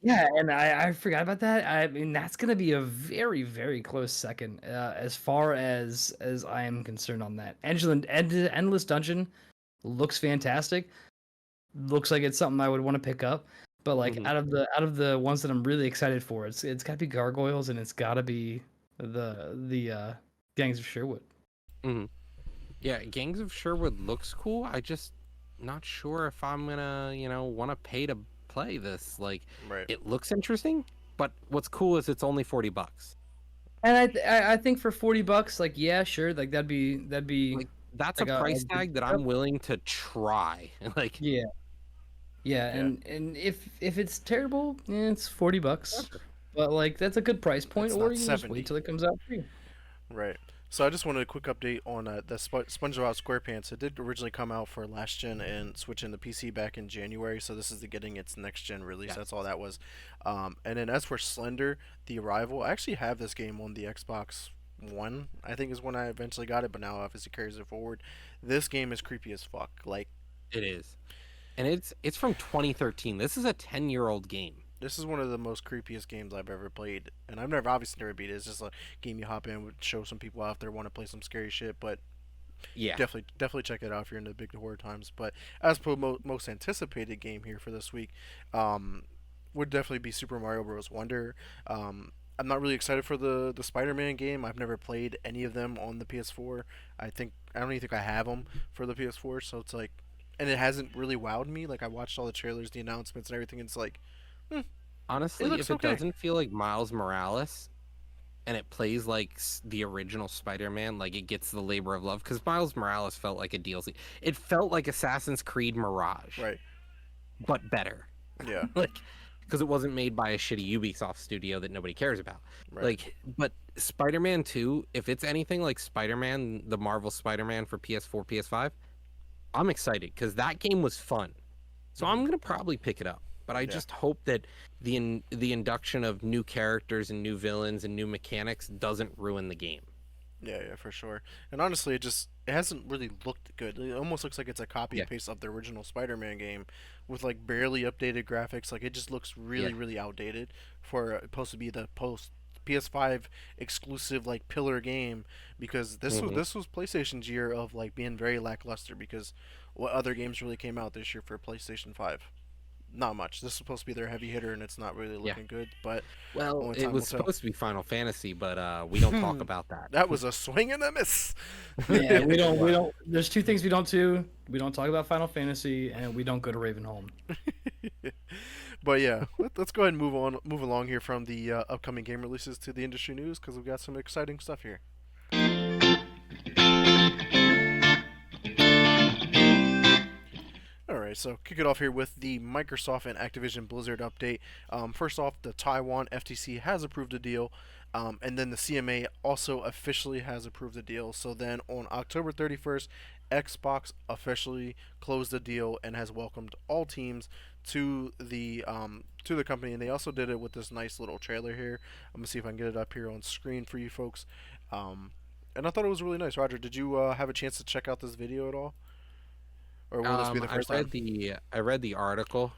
Yeah, and I forgot about that. That's gonna be a very, very close second, as far as I am concerned on that. Endless Dungeon looks fantastic. Looks like it's something I would want to pick up. But out of the ones that I'm really excited for, it's got to be Gargoyles and it's got to be the Gangs of Sherwood. Yeah, Gangs of Sherwood looks cool. I just not sure if I'm gonna want to pay to play this. Right. It looks interesting, but what's cool is it's only $40. And I think for $40, yeah, sure, that'd be That's Like a price big tag that pickup. I'm willing to try. Like, Yeah. Yeah, and if it's terrible, it's $40. But like that's a good price point, It's or not you can just 70. wait till it comes out free. Right. So I just wanted a quick update on the SpongeBob SquarePants. It did originally come out for last gen and switch into PC back in January. So this is getting its next gen release. yeah. That's all that was. And then as for Slender, The Arrival, I actually have this game on the Xbox One. I think is when I eventually got it, but now obviously carries it forward. This game is creepy as fuck. Like It is. And it's from 2013. This is a 10-year-old game. this is one of the most creepiest games I've ever played, and I've obviously never beat it. It's just a game you hop in, would show some people out there want to play some scary shit, but Yeah. definitely check it out if you're into big horror times. But as per most anticipated game here for this week, would definitely be Super Mario Bros. Wonder. I'm not really excited for the Spider-Man game. I've never played any of them on the PS4. I don't even think I have them for the PS4. So it's like, and it hasn't really wowed me. Like I watched all the trailers, the announcements, and everything. And it's like, Honestly, looks if it okay. doesn't feel like Miles Morales and it plays like the original Spider-Man, like it gets the labor of love, because Miles Morales felt like a DLC. It felt like Assassin's Creed Mirage, right? but better. Yeah, Like, because it wasn't made by a shitty Ubisoft studio that nobody cares about. right. Like, but Spider-Man 2, if it's anything like Spider-Man, the Marvel Spider-Man for PS4, PS5, I'm excited because that game was fun. So I'm gonna probably pick it up. But I Yeah. just hope that the induction of new characters and new villains and new mechanics doesn't ruin the game. Yeah, for sure. And honestly, it hasn't really looked good. It almost looks like it's a copy Yeah. and paste of the original Spider-Man game, with like barely updated graphics. Like it just looks really, Yeah. really outdated for supposed to be the post PS5 exclusive like pillar game. Because Mhm. this was PlayStation's year of like being very lackluster. Because what other games really came out this year for PlayStation 5? Not much. This is supposed to be their heavy hitter, and it's not really Yeah. looking good. But Well, only it time was will tell. supposed to be Final Fantasy, but we don't talk about that. That was a swing and a miss. Yeah, we don't. There's two things we don't do. We don't talk about Final Fantasy, and we don't go to Ravenholm. But yeah, let's go ahead and move along here from the upcoming game releases to the industry news because we've got some exciting stuff here. Alright, so kick it off here with the Microsoft and Activision Blizzard update. First off, the Taiwan FTC has approved a deal, and then the CMA also officially has approved a deal. So then on October 31st, Xbox officially closed the deal and has welcomed all teams to the company. And they also did it with this nice little trailer here. I'm gonna see if I can get it up here on screen for you folks. And I thought it was really nice. Roger, did you have a chance to check out this video at all? Or will this be the first time? I read the article.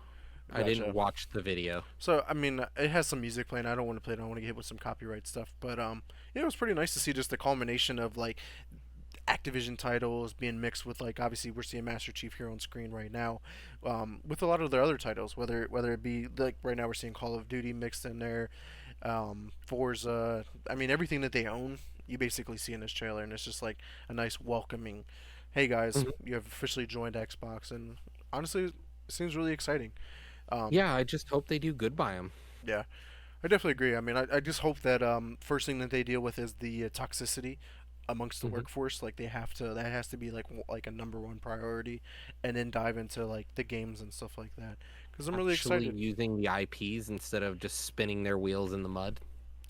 I Gotcha. didn't watch the video. So I mean, it has some music playing. I don't want to play it. I don't want to get hit with some copyright stuff. But yeah, it was pretty nice to see just the culmination of like Activision titles being mixed with like obviously we're seeing Master Chief here on screen right now, with a lot of their other titles. Whether it be like right now we're seeing Call of Duty mixed in there, Forza. I mean everything that they own, you basically see in this trailer, and it's just like a nice welcoming. Hey guys, Mhm. you have officially joined Xbox, and honestly, it seems really exciting. Um, Yeah, I just hope they do good by him. yeah, I definitely agree. I mean, I just hope that first thing that they deal with is the toxicity amongst the Mhm. workforce. Like that has to be like a number one priority, and then dive into like the games and stuff like that. Because I'm really Actually excited. using the IPs instead of just spinning their wheels in the mud.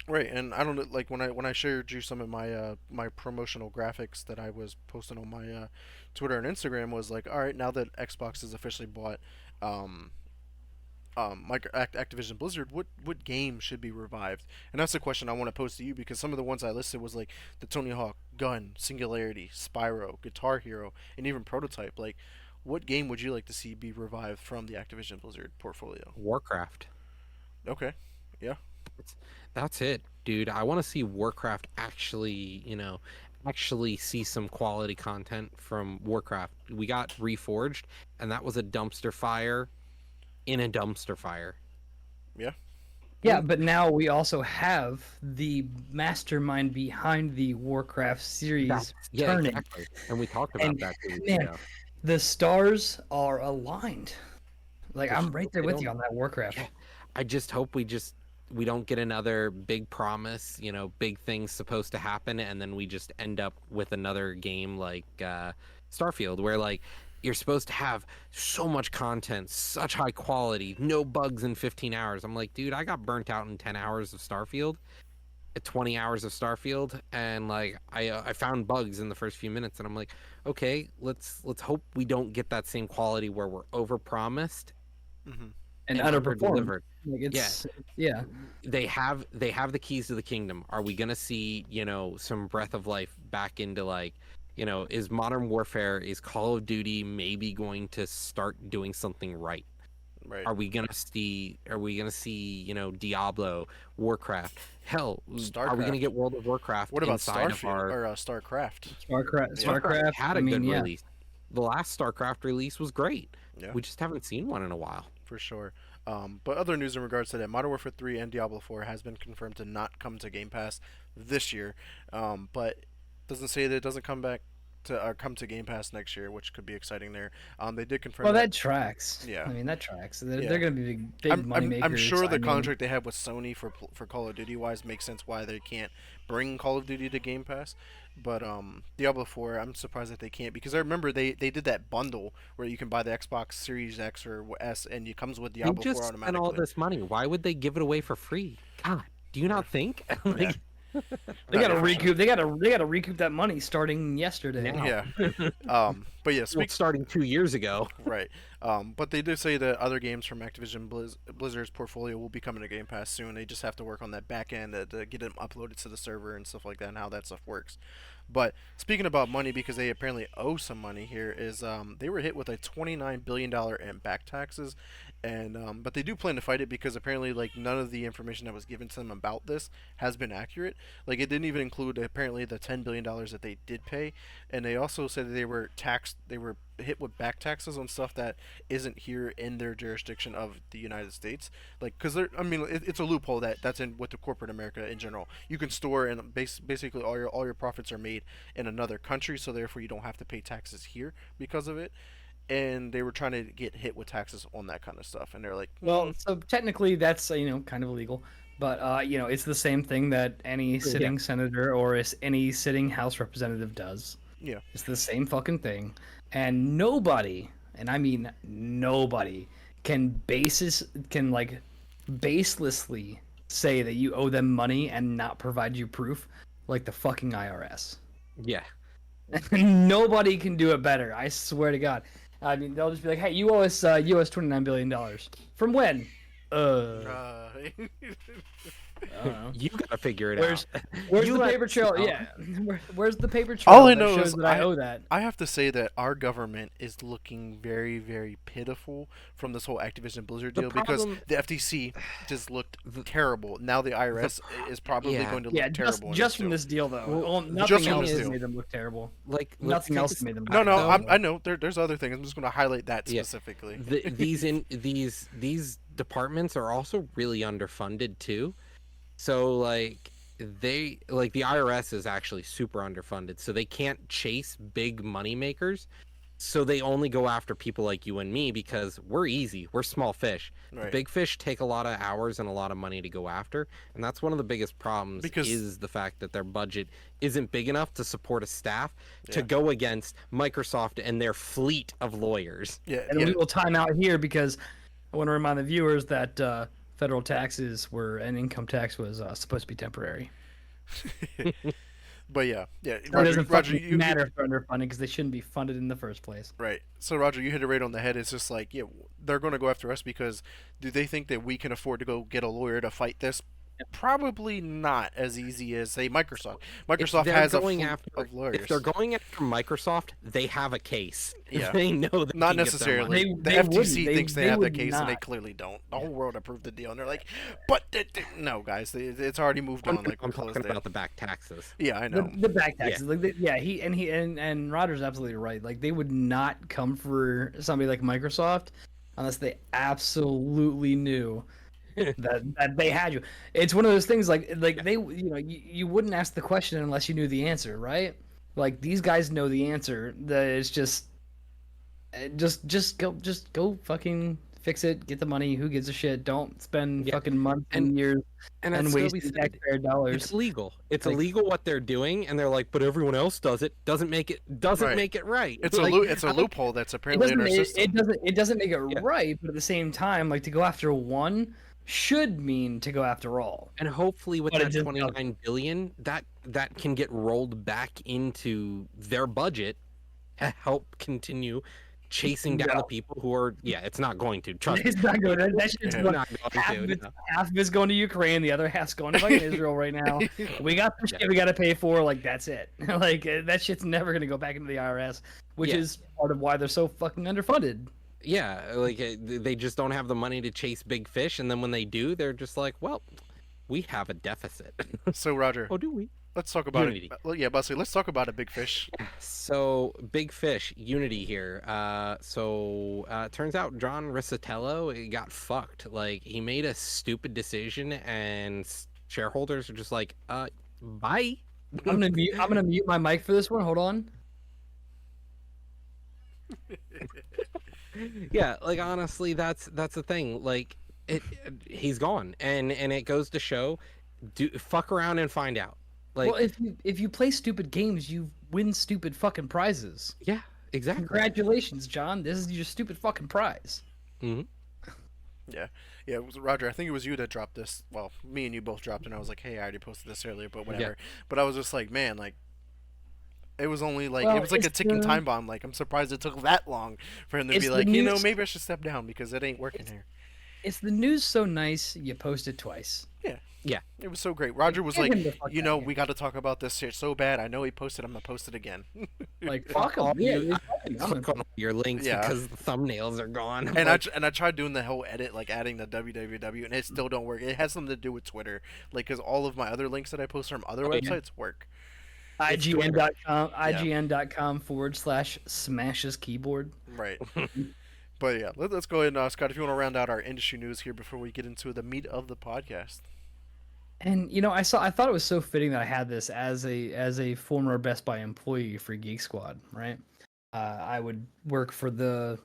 Right, and I don't know, like when I shared you some of my my promotional graphics that I was posting on my Twitter and Instagram was like, all right, now that Xbox has officially bought um Activision Blizzard, what game should be revived? And that's the question I want to pose to you because some of the ones I listed was like the Tony Hawk, Gun, Singularity, Spyro, Guitar Hero, and even Prototype. Like, what game would you like to see be revived from the Activision Blizzard portfolio? Warcraft. Okay, yeah, That's it, dude. I want to see Warcraft actually see some quality content from Warcraft. We got Reforged, and that was a dumpster fire in a dumpster fire. yeah, Yeah, but now we also have the mastermind behind the Warcraft series Yeah, turning. exactly. And we talked about And, that 2 weeks man, ago. The stars are aligned. Like Just I'm right hope there they with don't- you on that Warcraft. Yeah. I just hope we just get another big promise, big things supposed to happen, and then we just end up with another game like Starfield, where like you're supposed to have so much content, such high quality, no bugs in 15 hours. I'm like, dude, I got burnt out in 10 hours of Starfield, 20 hours of Starfield, and like I found bugs in the first few minutes, and I'm like, okay, let's hope we don't get that same quality where we're overpromised and underperformed. delivered. Like yeah. They have the keys to the kingdom. Are we gonna see some breath of life back into like is Modern Warfare, is Call of Duty maybe going to start doing something right? Right. Are we gonna see Diablo, Warcraft? Hell, StarCraft. are we gonna get World of Warcraft? What about inside Starfield of our... or Starcraft? StarCraft had a good release. The last StarCraft release was great. Yeah. We just haven't seen one in a while. For sure. But other news in regards to that, Modern Warfare 3 and Diablo 4 has been confirmed to not come to Game Pass this year. But doesn't say that it doesn't come to Game Pass next year, which could be exciting there. They did confirm. Well, that tracks. Yeah. I mean, that tracks. They're Yeah. going to be big money makers. I'm sure the contract they have with Sony for Call of Duty wise makes sense why they can't bring Call of Duty to Game Pass. But Diablo 4, I'm surprised that they can't, because I remember they did that bundle where you can buy the Xbox Series X or S and it comes with Diablo 4 just automatically. spent all this money. Why would they give it away for free? God, do you not think? Yeah. They got to recoup. They got to recoup that money starting yesterday. Yeah. Yeah. But yeah, Starting 2 years ago. Right. But they did say that other games from Activision Blizzard's portfolio will be coming to Game Pass soon. They just have to work on that back end to get them uploaded to the server and stuff like that, and how that stuff works. But speaking about money, because they apparently owe some money here, is they were hit with a $29 billion in back taxes, and but they do plan to fight it, because apparently like none of the information that was given to them about this has been accurate. Like it didn't even include apparently the $10 billion that they did pay, and they also said that they were hit with back taxes on stuff that isn't here in their jurisdiction of the United States. Like, because it's a loophole that's in with the corporate America in general. You can store, and basically all your profits are made in another country, so therefore you don't have to pay taxes here because of it. And they were trying to get hit with taxes on that kind of stuff, and they're like, well, so technically that's kind of illegal, but it's the same thing that any sitting senator or any sitting House representative does. Yeah, it's the same fucking thing, and nobody, and I mean nobody, can baselessly say that you owe them money and not provide you proof, like the fucking IRS. Yeah. Nobody can do it better. I swear to God. I mean, they'll just be like, "Hey, you owe us $29 billion. From when?" I don't know. You gotta figure it Where's out. the paper trail? Yeah, where's the paper trail? All I know shows is that I owe that. I have to say that our government is looking very, very pitiful from this whole Activision Blizzard deal, because the FTC just looked terrible. Now the IRS is probably going to look terrible. Just from this deal, though. Well, nothing else has made them look terrible. Like nothing else made them. No, I know there's other things. I'm just going to highlight that specifically. These departments are also really underfunded too. So like the IRS is actually super underfunded, so they can't chase big money makers. So they only go after people like you and me, because we're easy. We're small fish. Right. The big fish take a lot of hours and a lot of money to go after, and that's one of the biggest problems, is the fact that their budget isn't big enough to support a staff to go against Microsoft and their fleet of lawyers. Yeah, and we will time out here, because I want to remind the viewers that federal taxes and income tax was supposed to be temporary. But yeah. It doesn't matter if they're underfunded, because they shouldn't be funded in the first place. Right. So Roger, you hit it right on the head. It's just like, they're going to go after us because do they think that we can afford to go get a lawyer to fight this? Probably not as easy as, say, Microsoft. Microsoft has a fleet of lawyers. If they're going after Microsoft, they have a case. Yeah. They know that. Not necessarily. The FTC thinks they have the case, and they clearly don't. The whole world approved the deal, and they're like, but no, guys, it's already moved on. Like, I'm talking about the back taxes. Yeah, I know. The back taxes. And Roger's absolutely right. Like, they would not come for somebody like Microsoft unless they absolutely knew that they had you. It's one of those things like they, you wouldn't ask the question unless you knew the answer, right? Like, these guys know the answer. That it's just go fucking fix it, get the money. Who gives a shit? Don't spend fucking months And- and years And and that's waste we said, taxpayer dollars. it's illegal. It's Like- illegal what they're doing, and they're like, but everyone else does it. Doesn't make it right. It's Like, it's a loophole that's apparently in our system. It doesn't make it Yeah. right, but at the same time, like to go after one should mean to go after all. And hopefully, with But it that just 29 billion, that can get rolled back into their budget to help continue chasing down the people who are. Yeah, it's not going to. Trust me. It's not good. That shit's Yeah. going, Not going to, no. half of it's going to Ukraine, the other half's going to fucking Israel right now. We got the shit we got to pay for. Like that's it. Like that shit's never gonna go back into the IRS, which Yeah. is part of why they're so fucking underfunded. Yeah, like they just don't have the money to chase big fish, and then when they do, they're just like, well, we have a deficit. So Roger, Oh, do we? let's talk about Unity. it. Well, yeah, Bussy, let's talk about a big fish. So big fish, Unity here. It turns out John Riccitello got fucked. Like he made a stupid decision, and shareholders are just like, bye. I'm gonna mute my mic for this one. Hold on. Yeah, like honestly, that's the thing. Like he's gone, and it goes to show, fuck around and find out. Like, Well, if you play stupid games, you win stupid fucking prizes. yeah, exactly. Congratulations, John. This is your stupid fucking prize. Yeah, it was Roger. I think it was you that dropped this. Well, me and you both dropped, it, and I was like, "Hey, I already posted this earlier, but whatever." But I was just like, "Man, like, it was only like Well, it was like a it's ticking the- time bomb. Like, I'm surprised it took that long for him to It's be the like, news- maybe I should step down because it ain't working here." It's the news so nice you post it twice. It was so great. Roger was Get like, him the fuck outta here. we got to talk about this shit so bad. I know he posted. I'm gonna post it again. Like Fuck fuck 'em. all Yeah, you- it's fucking Click dumb. on your links Yeah. because the thumbnails are gone. And I tried doing the whole edit, like adding the www, and it still don't work. It has something to do with Twitter, like because all of my other links that I post from other Oh, yeah. websites work. IGN.com Yeah. IGN.com/smashes keyboard. Right. But yeah, let's go ahead and Scott, if you want to round out our industry news here before we get into the meat of the podcast. And you know, I thought it was so fitting that I had this as a former Best Buy employee for Geek Squad, right? I would work for the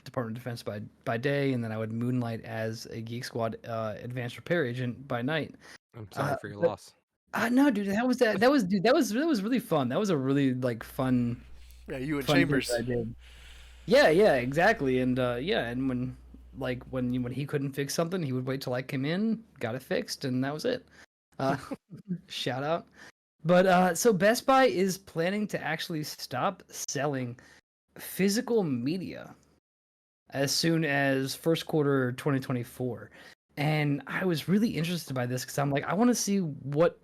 Department of Defense by day, and then I would moonlight as a Geek Squad advanced repair agent by night. I'm sorry for your but- loss. No, dude, that was really fun. That was a really like fun. Yeah, you and fun thing Chambers. that I did. Yeah, exactly. And and when he couldn't fix something, he would wait till I came in, got it fixed, and that was it. Shout out. But so Best Buy is planning to actually stop selling physical media as soon as first quarter 2024. And I was really interested by this because I'm like, I want to see what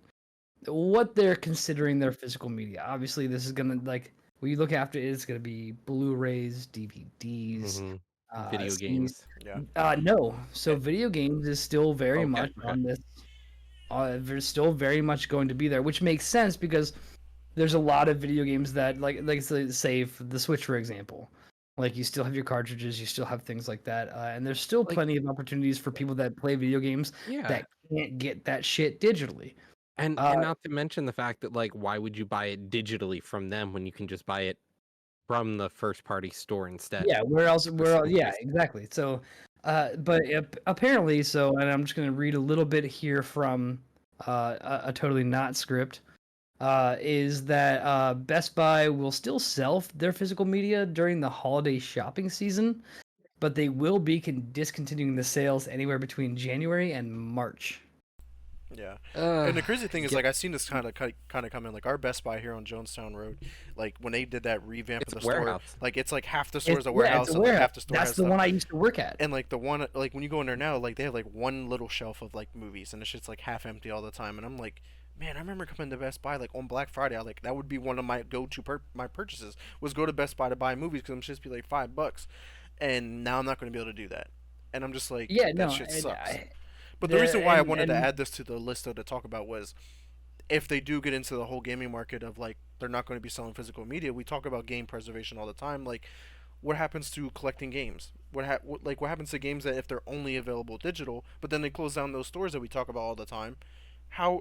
they're considering their physical media. Obviously, this is gonna like when you look after it, it's gonna be Blu-rays, DVDs, Mhm. Video CDs. games. Yeah. No. So video games is still very Okay, much okay. on this. There's still very much going to be there, which makes sense because there's a lot of video games that like say for the Switch, for example. Like you still have your cartridges, you still have things like that, and there's still Like- plenty of opportunities for people that play video games Yeah. that can't get that shit digitally. And Uh, not to mention the fact that like why would you buy it digitally from them when you can just buy it from the first party store instead? Yeah, where else? some Yeah, reason. exactly. So, but apparently, so, and I'm just gonna read a little bit here from a totally not script. Is that Best Buy will still sell their physical media during the holiday shopping season, but they will be discontinuing the sales anywhere between January and March. Yeah. Uh, And the crazy thing is, yeah. like, I seen this kind of come in. Like, our Best Buy here on Jonestown Road, like when they did that revamp It's of a the store, warehouse. like it's like half the store is a Yeah, warehouse, it's a and like warehouse. half the store That's has the stuff. one I used to work at. And like the one, like when you go in there now, like they have like one little shelf of like movies, and it's just like half empty all the time. And I'm like, man, I remember coming to Best Buy like on Black Friday. I like that would be one of my go-to my purchases was go to Best Buy to buy movies because I'm just be like $5, and now I'm not going to be able to do that. And I'm just like, Yeah, that no, shit and sucks. I- But the reason why I and- wanted to and- add this to the list though to talk about was if they do get into the whole gaming market of like they're not going to be selling physical media. We talk about game preservation all the time. Like, what happens to collecting games? What happens to games that if they're only available digital, but then they close down those stores that we talk about all the time? How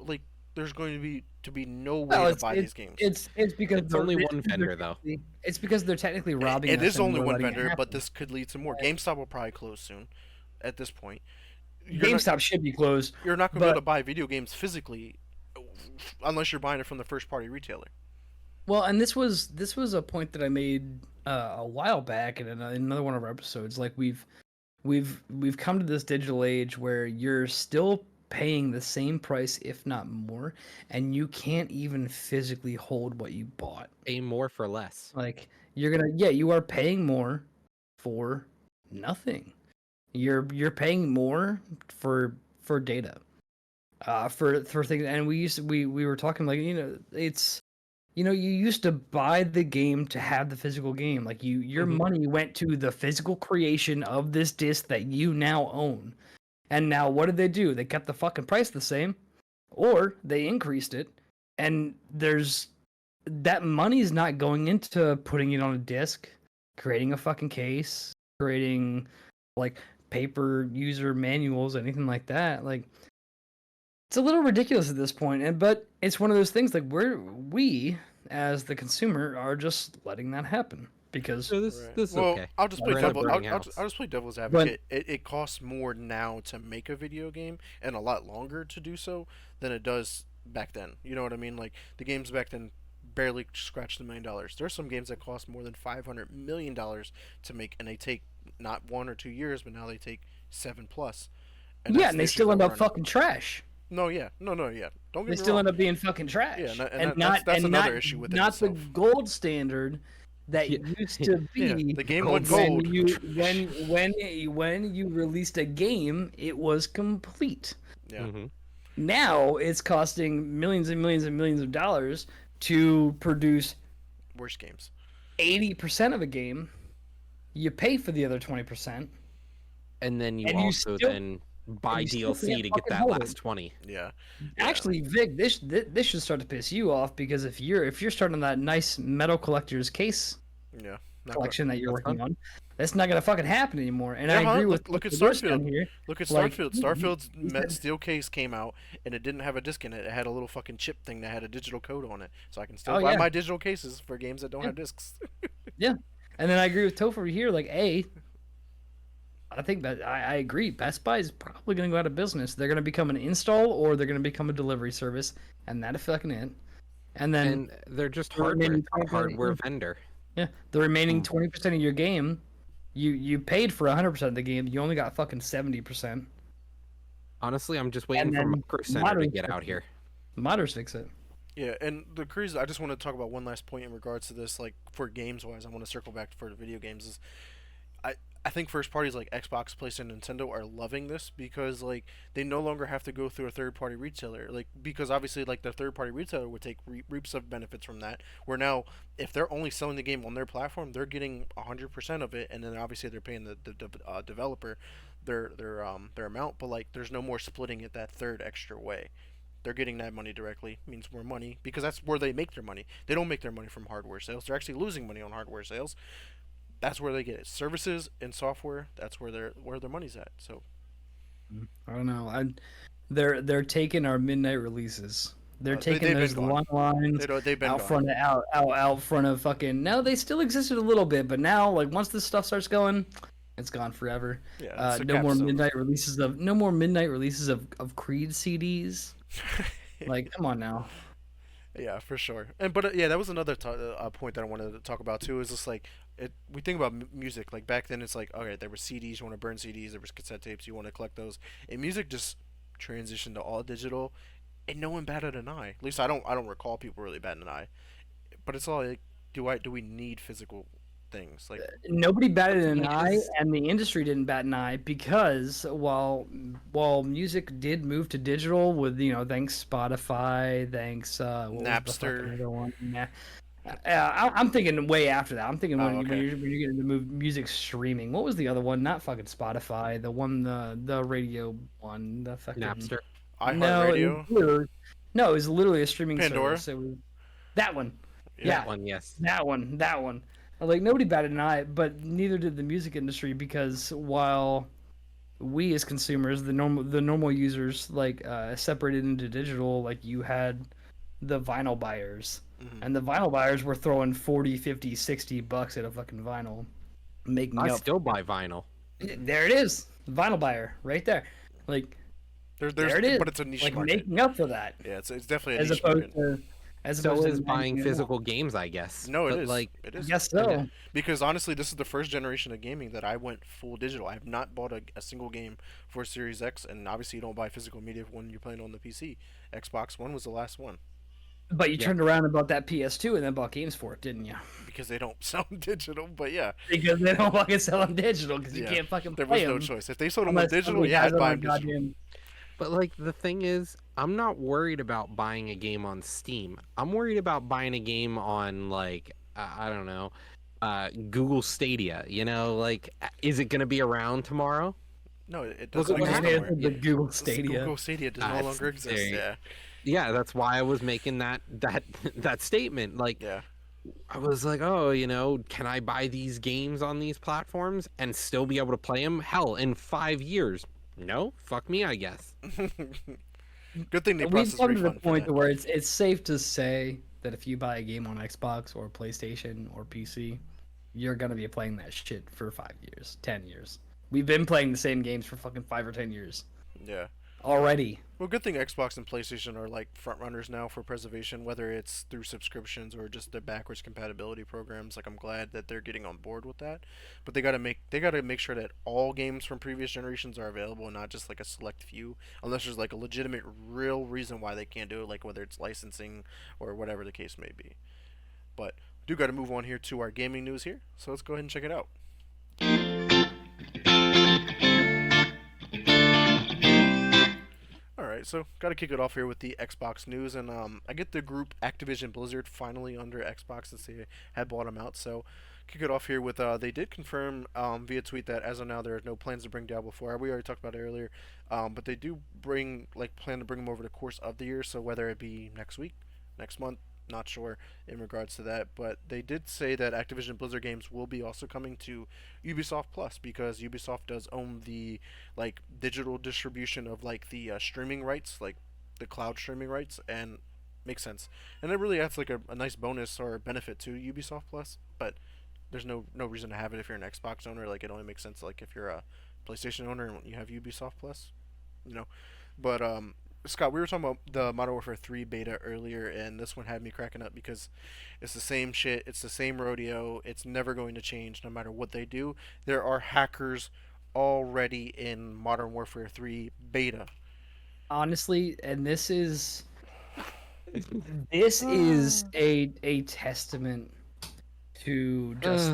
there's going to be no way Well, to buy these games. it's because It's only one vendor though. It's because they're technically robbing It us. is and only we're one letting it vendor, but happen. this could lead to more. GameStop will probably close soon. At this point, GameStop should be closed. you're not going to be but- able to buy video games physically unless you're buying it from the first party retailer. Well, and this was a point that I made a while back in another one of our episodes. Like we've come to this digital age where you're still paying the same price, if not more, and you can't even physically hold what you bought. Pay more for less. Like you are paying more for nothing. You're paying more for data, for things. And we were talking like it's. You used to buy the game to have the physical game. Like your money went to the physical creation of this disc that you now own. And now what did they do? They kept the fucking price the same, or they increased it. And that money's not going into putting it on a disc, creating a fucking case, creating like paper user manuals, anything like that. Like it's a little ridiculous at this point, but it's one of those things like we as the consumer are just letting that happen because So this is Well, okay. I'll just play We're in a devil. burning I'll house. just play devil's advocate. It costs more now to make a video game and a lot longer to do so than it does back then. You know what I mean? Like the games back then barely scratched $1 million. There's some games that cost more than $500 million to make, and they take not 1 or 2 years, but now they take 7+. and that's they the still issue end that up we're running. fucking trash. No, yeah, no, yeah. Don't get They me still wrong. end up being fucking trash. Yeah, and that's another not, issue with it not the itself. gold standard that Yeah. used to be. Yeah, the game went when gold. when you released a game, it was complete. Yeah. Mhm. Now it's costing millions and millions and millions of dollars to produce Worst games. 80% of a game. You pay for the other 20%. And then you And you also still- then buy you still DLC can't to get fucking that hold last it. 20. Yeah. Actually, Vic, this should start to piss you off because if you're starting that nice metal collector's case Yeah. Not collection that you're That's working on, that's not gonna fucking happen anymore. And Yeah, I huh? agree Look- with look at the worst Starfield. down here. Look at Like, Starfield. you- Starfield's you said- steel case came out, and it didn't have a disc in it. It had a little fucking chip thing that had a digital code on it, so I can still Oh, buy yeah. my digital cases for games that don't Yeah. have discs. And then I agree with Topher here. Like, I think that I agree. Best Buy is probably gonna go out of business. They're gonna become an install or they're gonna become a delivery service, and that is fucking it. And then And they're just the remaining hardware 20%, vendor. yeah, the remaining 20% of your game, you paid for 100% of the game. You only got fucking 70%. Honestly, I'm just waiting And for then Micro Center to modern get out here. Modders fix it. Yeah, and the crazy. I just want to talk about one last point in regards to this. Like for games wise, I want to circle back for the video games. Is I think first parties like Xbox, PlayStation, Nintendo are loving this because like they no longer have to go through a third party retailer. Like because obviously like the third party retailer would take reaps of benefits from that. Where now if they're only selling the game on their platform, they're getting 100% of it, and then obviously they're paying the developer their amount. But like there's no more splitting it that third extra way. They're getting that money directly, means more money because that's where they make their money. They don't make their money from hardware sales. They're actually losing money on hardware sales. That's where they get it. Services and software. That's where their money's at. So I don't know. They're taking our midnight releases. They're they've taking been those gone. long lines they've been out gone. front of out front of fucking. No, they still existed a little bit, but now like once this stuff starts going, it's gone forever. Yeah, it's a No more capstone. midnight releases of Creed CDs. Like, come on now. Yeah, for sure. And but yeah, that was another point that I wanted to talk about too. Is just like we think about music. Like back then, it's like okay, there were CDs. You want to burn CDs. There was cassette tapes. You want to collect those. And music just transitioned to all digital, and no one batted an eye. At least I don't recall people really batting an eye. But it's all like, do we need physical things? Like Nobody batted an thing eye, is- and the industry didn't bat an eye because while music did move to digital with thanks Spotify, thanks what was the Napster. fucking other one? I'm thinking way after that. I'm thinking when, okay. when you're getting into music streaming. What was the other one? Not fucking Spotify. The one the radio one. The fucking Napster. iHeartRadio. No, it was literally a streaming Pandora? service. It was that one. Yeah. That one, yes. That one. Like nobody batted an eye, but neither did the music industry because while we as consumers, the normal users, like separated into digital, like you had the vinyl buyers, and the vinyl buyers were throwing 40, 50, 60 bucks at a fucking vinyl, making I up. still buy vinyl. There it is, vinyl buyer right there, like There's, there it is. but it's a niche like market. making up for that, Yeah, it's definitely a as niche opposed market. to as So opposed is to buying making it up. physical games, I guess. No, it But, is. like, It is. Yes, so. Yeah. Because honestly, this is the first generation of gaming that I went full digital. I have not bought a single game for Series X, and obviously you don't buy physical media when you're playing on the PC. Xbox One was the last one But you Yeah. turned around and bought that PS2 and then bought games for it, didn't you? because they don't sell digital. But yeah, Because they don't fucking sell them digital because you Yeah. can't fucking there play was no them. choice. If they sold them on Unless digital, somebody yeah, has I'd it buy on them digital. goddamn- But like the thing is, I'm not worried about buying a game on Steam. I'm worried about buying a game on like I don't know, Google Stadia. You know, like is it gonna be around tomorrow? No, it Look doesn't at what exist happened anymore. The Google It's Stadia. Google Stadia does no It's longer exist. very- Yeah, Yeah, that's why I was making that that statement. Like yeah. I was like, oh, you know, can I buy these games on these platforms and still be able to play them? Hell, in 5 years. No, fuck me, I guess. Good thing they We've processed come to the refund for point that. where it's safe to say that if you buy a game on Xbox or PlayStation or PC, you're gonna be playing that shit for 5 years, 10 years. We've been playing the same games for fucking 5 or 10 years Yeah. already. Well, good thing Xbox and PlayStation are like front runners now for preservation, whether it's through subscriptions or just their backwards compatibility programs. Like I'm glad that they're getting on board with that, but they gotta make sure that all games from previous generations are available, and not just like a select few, unless there's like a legitimate, real reason why they can't do it, like whether it's licensing or whatever the case may be. But do gotta move on here to our gaming news here, so let's go ahead and check it out. Alright, so gotta kick it off here with the Xbox news, and I get the group Activision Blizzard finally under Xbox since they had bought them out. So kick it off here with they did confirm via tweet that as of now there are no plans to bring Diablo 4. We already talked about it earlier, but they do plan to bring them over the course of the year. So whether it be next week, next month, not sure in regards to that, but they did say that Activision Blizzard games will be also coming to Ubisoft Plus, because Ubisoft does own the like digital distribution of like the streaming rights, like the cloud streaming rights, and makes sense. And it really adds like a nice bonus or benefit to Ubisoft Plus, but there's no reason to have it if you're an Xbox owner. Like it only makes sense like if you're a PlayStation owner and you have Ubisoft Plus, you know. But Scott, we were talking about the Modern Warfare 3 beta earlier, and this one had me cracking up because it's the same shit, it's the same rodeo, it's never going to change no matter what they do. There are hackers already in Modern Warfare 3 beta. Honestly, and this is a testament to just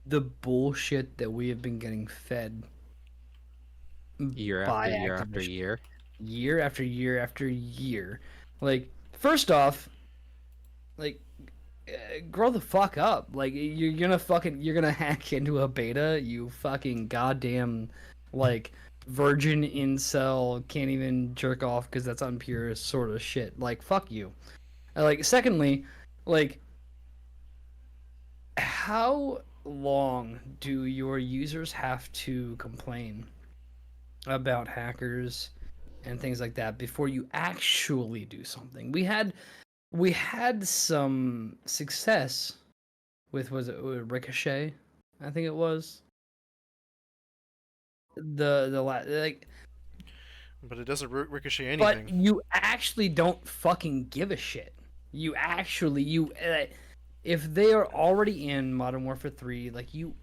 the bullshit that we have been getting fed Year by after year after Activision. year. Year after year after year. Like, first off, like, grow the fuck up. Like, you're gonna hack into a beta, you fucking goddamn, like, virgin incel, can't even jerk off because that's unpure sort of shit. Like, fuck you. Like, secondly, like, how long do your users have to complain about hackers and things like that before you actually do something? We had some success with, was it Ricochet? I think it was like, But it doesn't ricochet but anything. you actually don't fucking give a shit. You actually if they are already in Modern Warfare 3, like you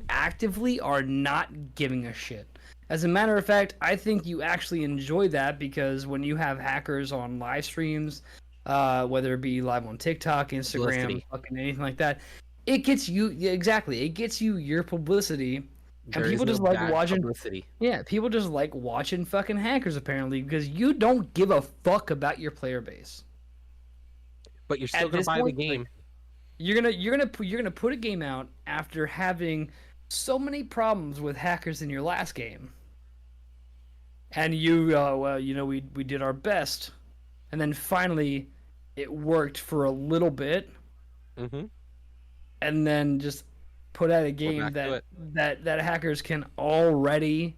actively are not giving a shit. As a matter of fact, I think you actually enjoy that, because when you have hackers on live streams, whether it be live on TikTok, Instagram, Publicity. fucking anything like that, it gets you exactly. It gets you your publicity. There people is just no like bad watching- publicity. Yeah, people just like watching fucking hackers apparently, because you don't give a fuck about your player base. But you're still At gonna this buy point, the game. You're gonna put a game out after having so many problems with hackers in your last game, and well, you know, we did our best, and then finally it worked for a little bit, Mm-hmm. and then just put out a game back to that hackers can already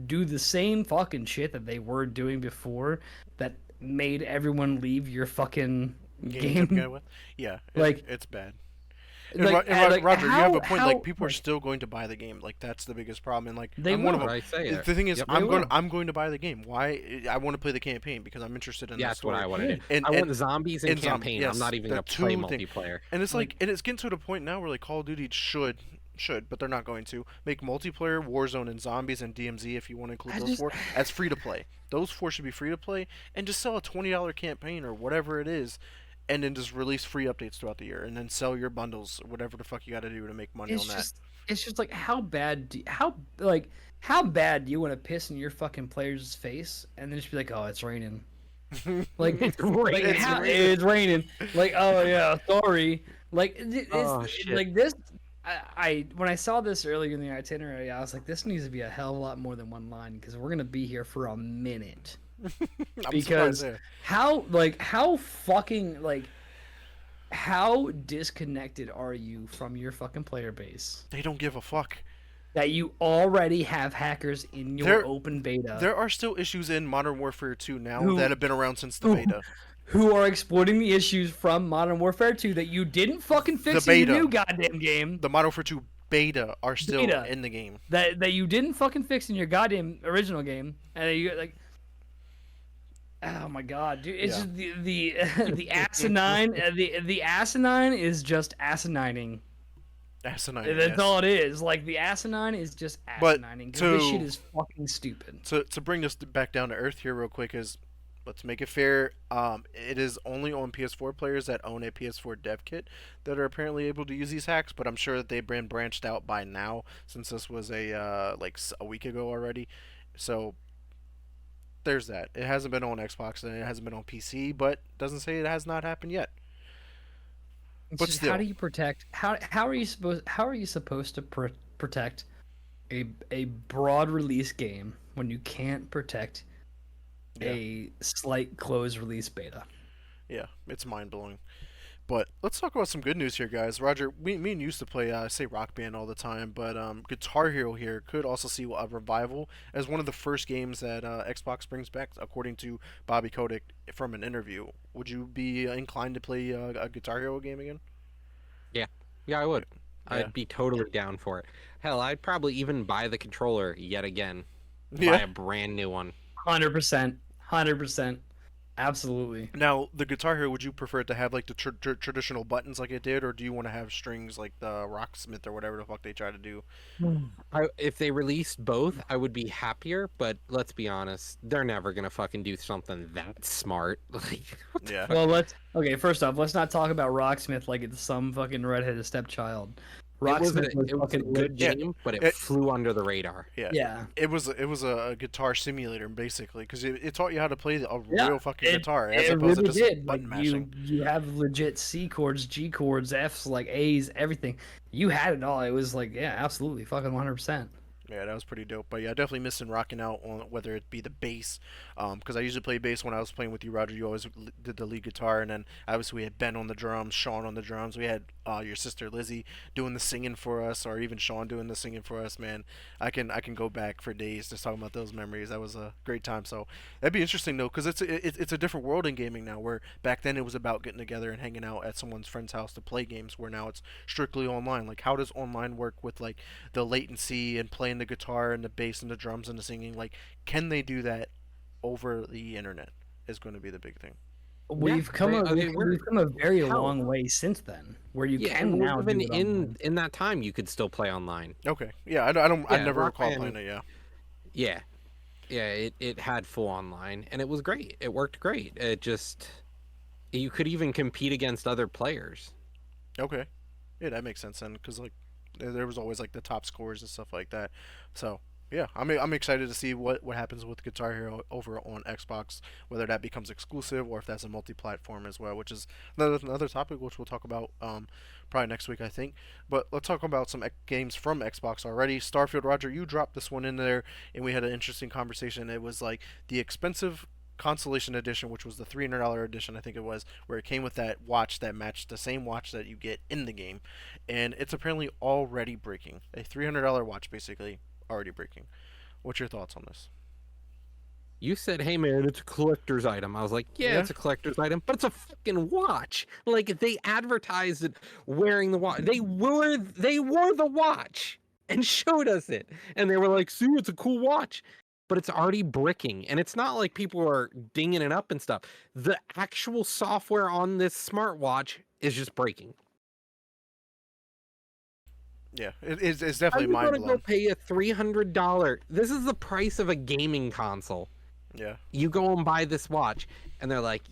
do the same fucking shit that they were doing before that made everyone leave your fucking Game to begin game. with. Yeah, Like- it's bad. Like, Roger, you have a point. how- Like people are like, still going to buy the game. Like that's the biggest problem. And like They I'm one of will. them. I say it. The thing is, Yep. They will. I'm going to buy the game. Why? I want to play the campaign because I'm interested in Yeah, the that's story. what I want to do. And- I and- want zombies and and zombie, campaign. yes, I'm not even the gonna play two thing- multiplayer. And it's like, and it's getting to the point now where like Call of Duty should, but they're not going to make multiplayer, Warzone, and zombies and DMZ if you want to include I those just- four as free to play. Those four should be free to play, and just sell a $20 campaign or whatever it is, and then just release free updates throughout the year, and then sell your bundles, whatever the fuck you got to do to make money on that. It's just like how bad do how bad do you want to piss in your fucking player's face and then just be like, oh, it's raining. Like It's raining. it's raining. Like, oh yeah, sorry. Like Oh, shit. like this. I when I saw this earlier in the itinerary, I was like, this needs to be a hell of a lot more than one line because we're gonna be here for a minute. I'm Because surprised there. how disconnected are you from your fucking player base They don't give a fuck. that you already have hackers in your There- open beta There are still issues in Modern Warfare 2 now Who- that have been around since the who- beta. who are exploiting the issues from Modern Warfare 2 that you didn't fucking fix in your beta. new goddamn game The Modern Warfare 2 beta are still Beta. in the game. that you didn't fucking fix in your goddamn original game and you like. Oh my god, dude! It's Yeah. just the asinine. The asinine is just asinining. Asinine. That's yes. all it is. Like the asinine is just But asinining. 'Cause this to- shit is fucking stupid. To bring this back down to earth here real quick is, let's make it fair. It is only on PS4 players that own a PS4 dev kit that are apparently able to use these hacks. But I'm sure that they've been branched out by now since this was a week ago already. So there's that. It hasn't been on Xbox and it hasn't been on PC, but doesn't say it has not happened yet. It's But just, still. how do you protect? How are you supposed to protect a broad release game when you can't protect a slight closed release beta? Yeah, it's mind blowing. But let's talk about some good news here, guys. Roger, me and you used to play, say Rock Band all the time, but Guitar Hero here could also see a revival as one of the first games that Xbox brings back, according to Bobby Kotick from an interview. Would you be inclined to play a Guitar Hero game again? Yeah, I would. Yeah. I'd be totally down for it. Hell, I'd probably even buy the controller yet again. Buy Yeah. a brand new one. 100%, absolutely. Now, the Guitar Hero, would you prefer it to have like the traditional buttons like it did, or do you want to have strings like the Rocksmith or whatever the fuck they try to do? If they released both, I would be happier, but let's be honest, they're never gonna fucking do something that smart. Like, Yeah. Well, first off, let's not talk about Rocksmith like it's some fucking redheaded stepchild. it was Rocksmith was a fucking good Yeah. game, but it It- flew under the radar. Yeah. Yeah. It was a guitar simulator basically because it taught you how to play a Yeah, real fucking guitar as It opposed really to just did. button Like, mashing. you have legit C chords, G chords, Fs, like A's, everything. You had it all. It was like, yeah, absolutely, fucking 100%. Yeah, that was pretty dope. But yeah, definitely missing rocking out on whether it be the bass, because I usually play bass when I was playing with you, Roger. You always did the lead guitar, and then obviously we had Ben on the drums, Sean on the drums. We had your sister Lizzie doing the singing for us, or even Sean doing the singing for us. Man, I can go back for days just talking about those memories. That was a great time. So that'd be interesting though, because it's a different world in gaming now. Where back then it was about getting together and hanging out at someone's friend's house to play games. Where now it's strictly online. Like, how does online work with like the latency and playing the guitar and the bass and the drums and the singing? Like, can they do that over the internet? Is going to be the big thing. We've come we've come a very long way since then, where you Yeah, can and now even do it online. in that time, you could still play online. Okay, yeah, I Yeah, never Rock recall Band- playing it. Yeah, Yeah, it had full online, and it was great. It worked great. It just you could even compete against other players. okay, yeah, that makes sense then, because like there was always like the top scores and stuff like that. So yeah, I'm excited to see what happens with Guitar Hero over on Xbox, whether that becomes exclusive or if that's a multi-platform as well, which is another topic which we'll talk about probably next week, I think. But let's talk about some games from Xbox already. Starfield, Roger, you dropped this one in there, and we had an interesting conversation. It was like the expensive Constellation Edition, which was the $300 edition, I think it was, where it came with that watch that matched the same watch that you get in the game, and it's apparently already breaking. A $300 watch, basically, already breaking. What's your thoughts on this? You said, "Hey man, it's a collector's item." I was like, "Yeah, it's a collector's item, but it's a fucking watch." Like they advertised it wearing the watch. They wore the watch and showed us it, and they were like, "See, it's a cool watch." But it's already bricking, and it's not like people are dinging it up and stuff. The actual software on this smartwatch is just breaking. Yeah, it's definitely mind I'm gonna blowing. go pay a $300. This is the price of a gaming console. Yeah. You go and buy this watch, and they're like,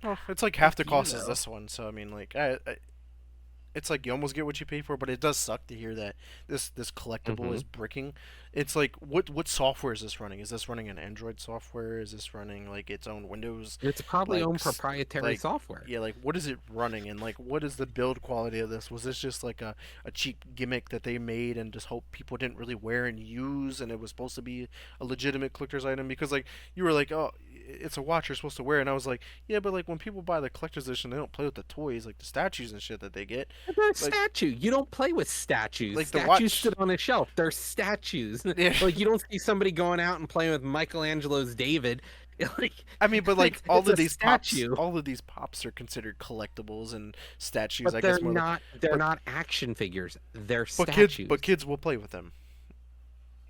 Well, it's like half the you cost as know. this one, so I mean, like, it's like you almost get what you pay for, but it does suck to hear that this collectible is bricking. It's like, what software is this running? Is this running an Android software? Is this running like its own Windows? It's probably Like, own proprietary like, software. Yeah, like what is it running, and like what is the build quality of this? Was this just like a cheap gimmick that they made and just hope people didn't really wear and use, and it was supposed to be a legitimate collector's item? Because like you were like, oh, it's a watch you're supposed to wear, and I was like, yeah, but like when people buy the collector's edition, they don't play with the toys, like the statues and shit that they get. They're a Like- statue. You don't play with statues. Like the Statues watch- sit on a shelf. They're statues. Yeah. Like you don't see somebody going out and playing with Michelangelo's David. Like I mean, but like all it's of a these pops, statue. all of these pops are considered collectibles and statues. But I they're guess more like- not. They're but- not action figures. They're but statues. kids will play with them.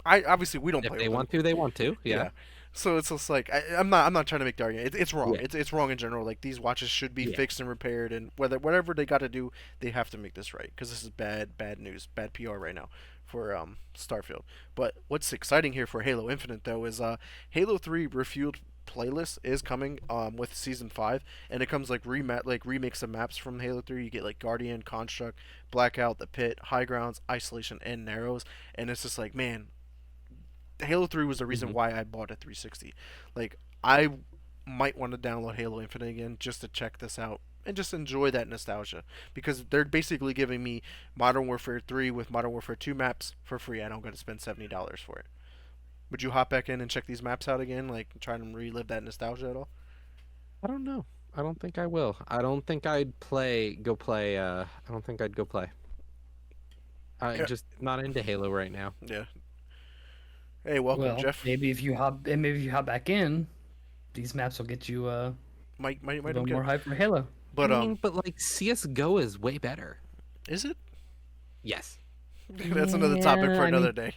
I obviously we don't if play they with want them. to, they want to. Yeah. So it's just like I'm not trying to make the argument. It's wrong. Yeah. It's wrong in general. Like these watches should be Yeah. fixed and repaired, and whatever they got to do, they have to make this right, because this is bad news, bad PR right now for Starfield. But what's exciting here for Halo Infinite though is Halo 3 Refueled playlist is coming with season 5, and it comes like remakes of maps from Halo 3. You get like Guardian, Construct, Blackout, the Pit, High Grounds, Isolation, and Narrows, and it's just like, man, Halo 3 was the reason why I bought a 360. Like, I might want to download Halo Infinite again just to check this out and just enjoy that nostalgia, because they're basically giving me Modern Warfare 3 with Modern Warfare 2 maps for free. I don't got to spend $70 for it. Would you hop back in and check these maps out again, like try to relive that nostalgia at all? I don't know. I don't think I will. I don't think I'd go play. I don't think I'd go play. Yeah. Just not into Halo right now. Yeah. Hey, welcome, Well, Jeff. maybe if you hop back in, these maps will get you Might a have little get, more hype for Halo. but I mean, but like CS:GO is way better. is it? Yes. That's another topic for Yeah, I another day.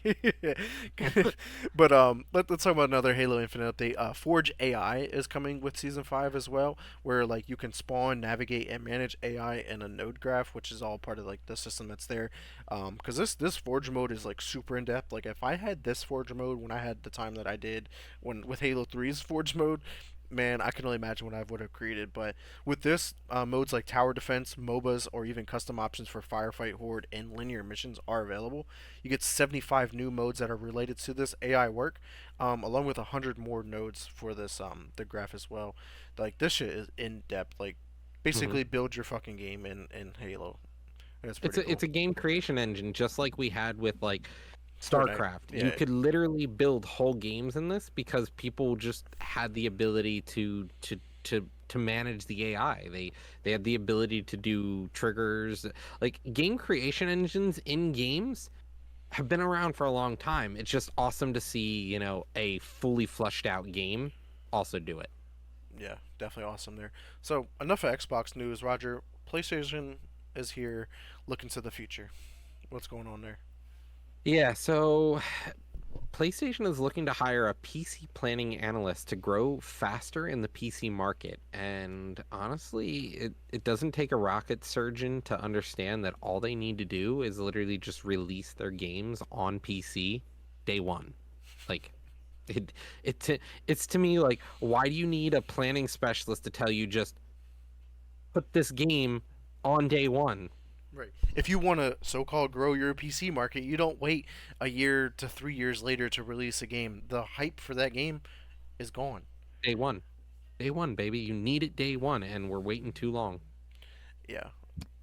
But let's talk about another Halo Infinite update. Forge AI is coming with season 5 as well, where like you can spawn, navigate, and manage AI in a node graph, which is all part of like the system that's there. Because this Forge mode is like super in depth. Like if I had this Forge mode when I had the time that I did when with Halo 3's Forge mode, man, I can only imagine what I would have created. But with this, modes like tower defense, MOBAs, or even custom options for firefight, horde, and linear missions are available. You get 75 new modes that are related to this AI work, along with 100 more nodes for this the graph as well. Like this shit is in depth. Like basically build your fucking game in Halo. And it's pretty It's a game creation engine, just like we had with like Fortnite. StarCraft. Yeah. You could literally build whole games in this because people just had the ability to manage the AI. They had the ability to do triggers. Like game creation engines in games have been around for a long time. It's just awesome to see, you know, a fully fleshed out game also do it. Yeah, definitely awesome there. So enough of Xbox news, Roger. PlayStation is here, looking to the future. What's going on there? Yeah, so PlayStation is looking to hire a PC planning analyst to grow faster in the PC market. And honestly, it doesn't take a rocket surgeon to understand that all they need to do is literally just release their games on PC day one. Like, it's to me like, why do you need a planning specialist to tell you just put this game on day one? Right. If you want to so-called grow your PC market, you don't wait a year to 3 years later to release a game. The hype for that game is gone. Day one, baby. You need it day one, and we're waiting too long. Yeah.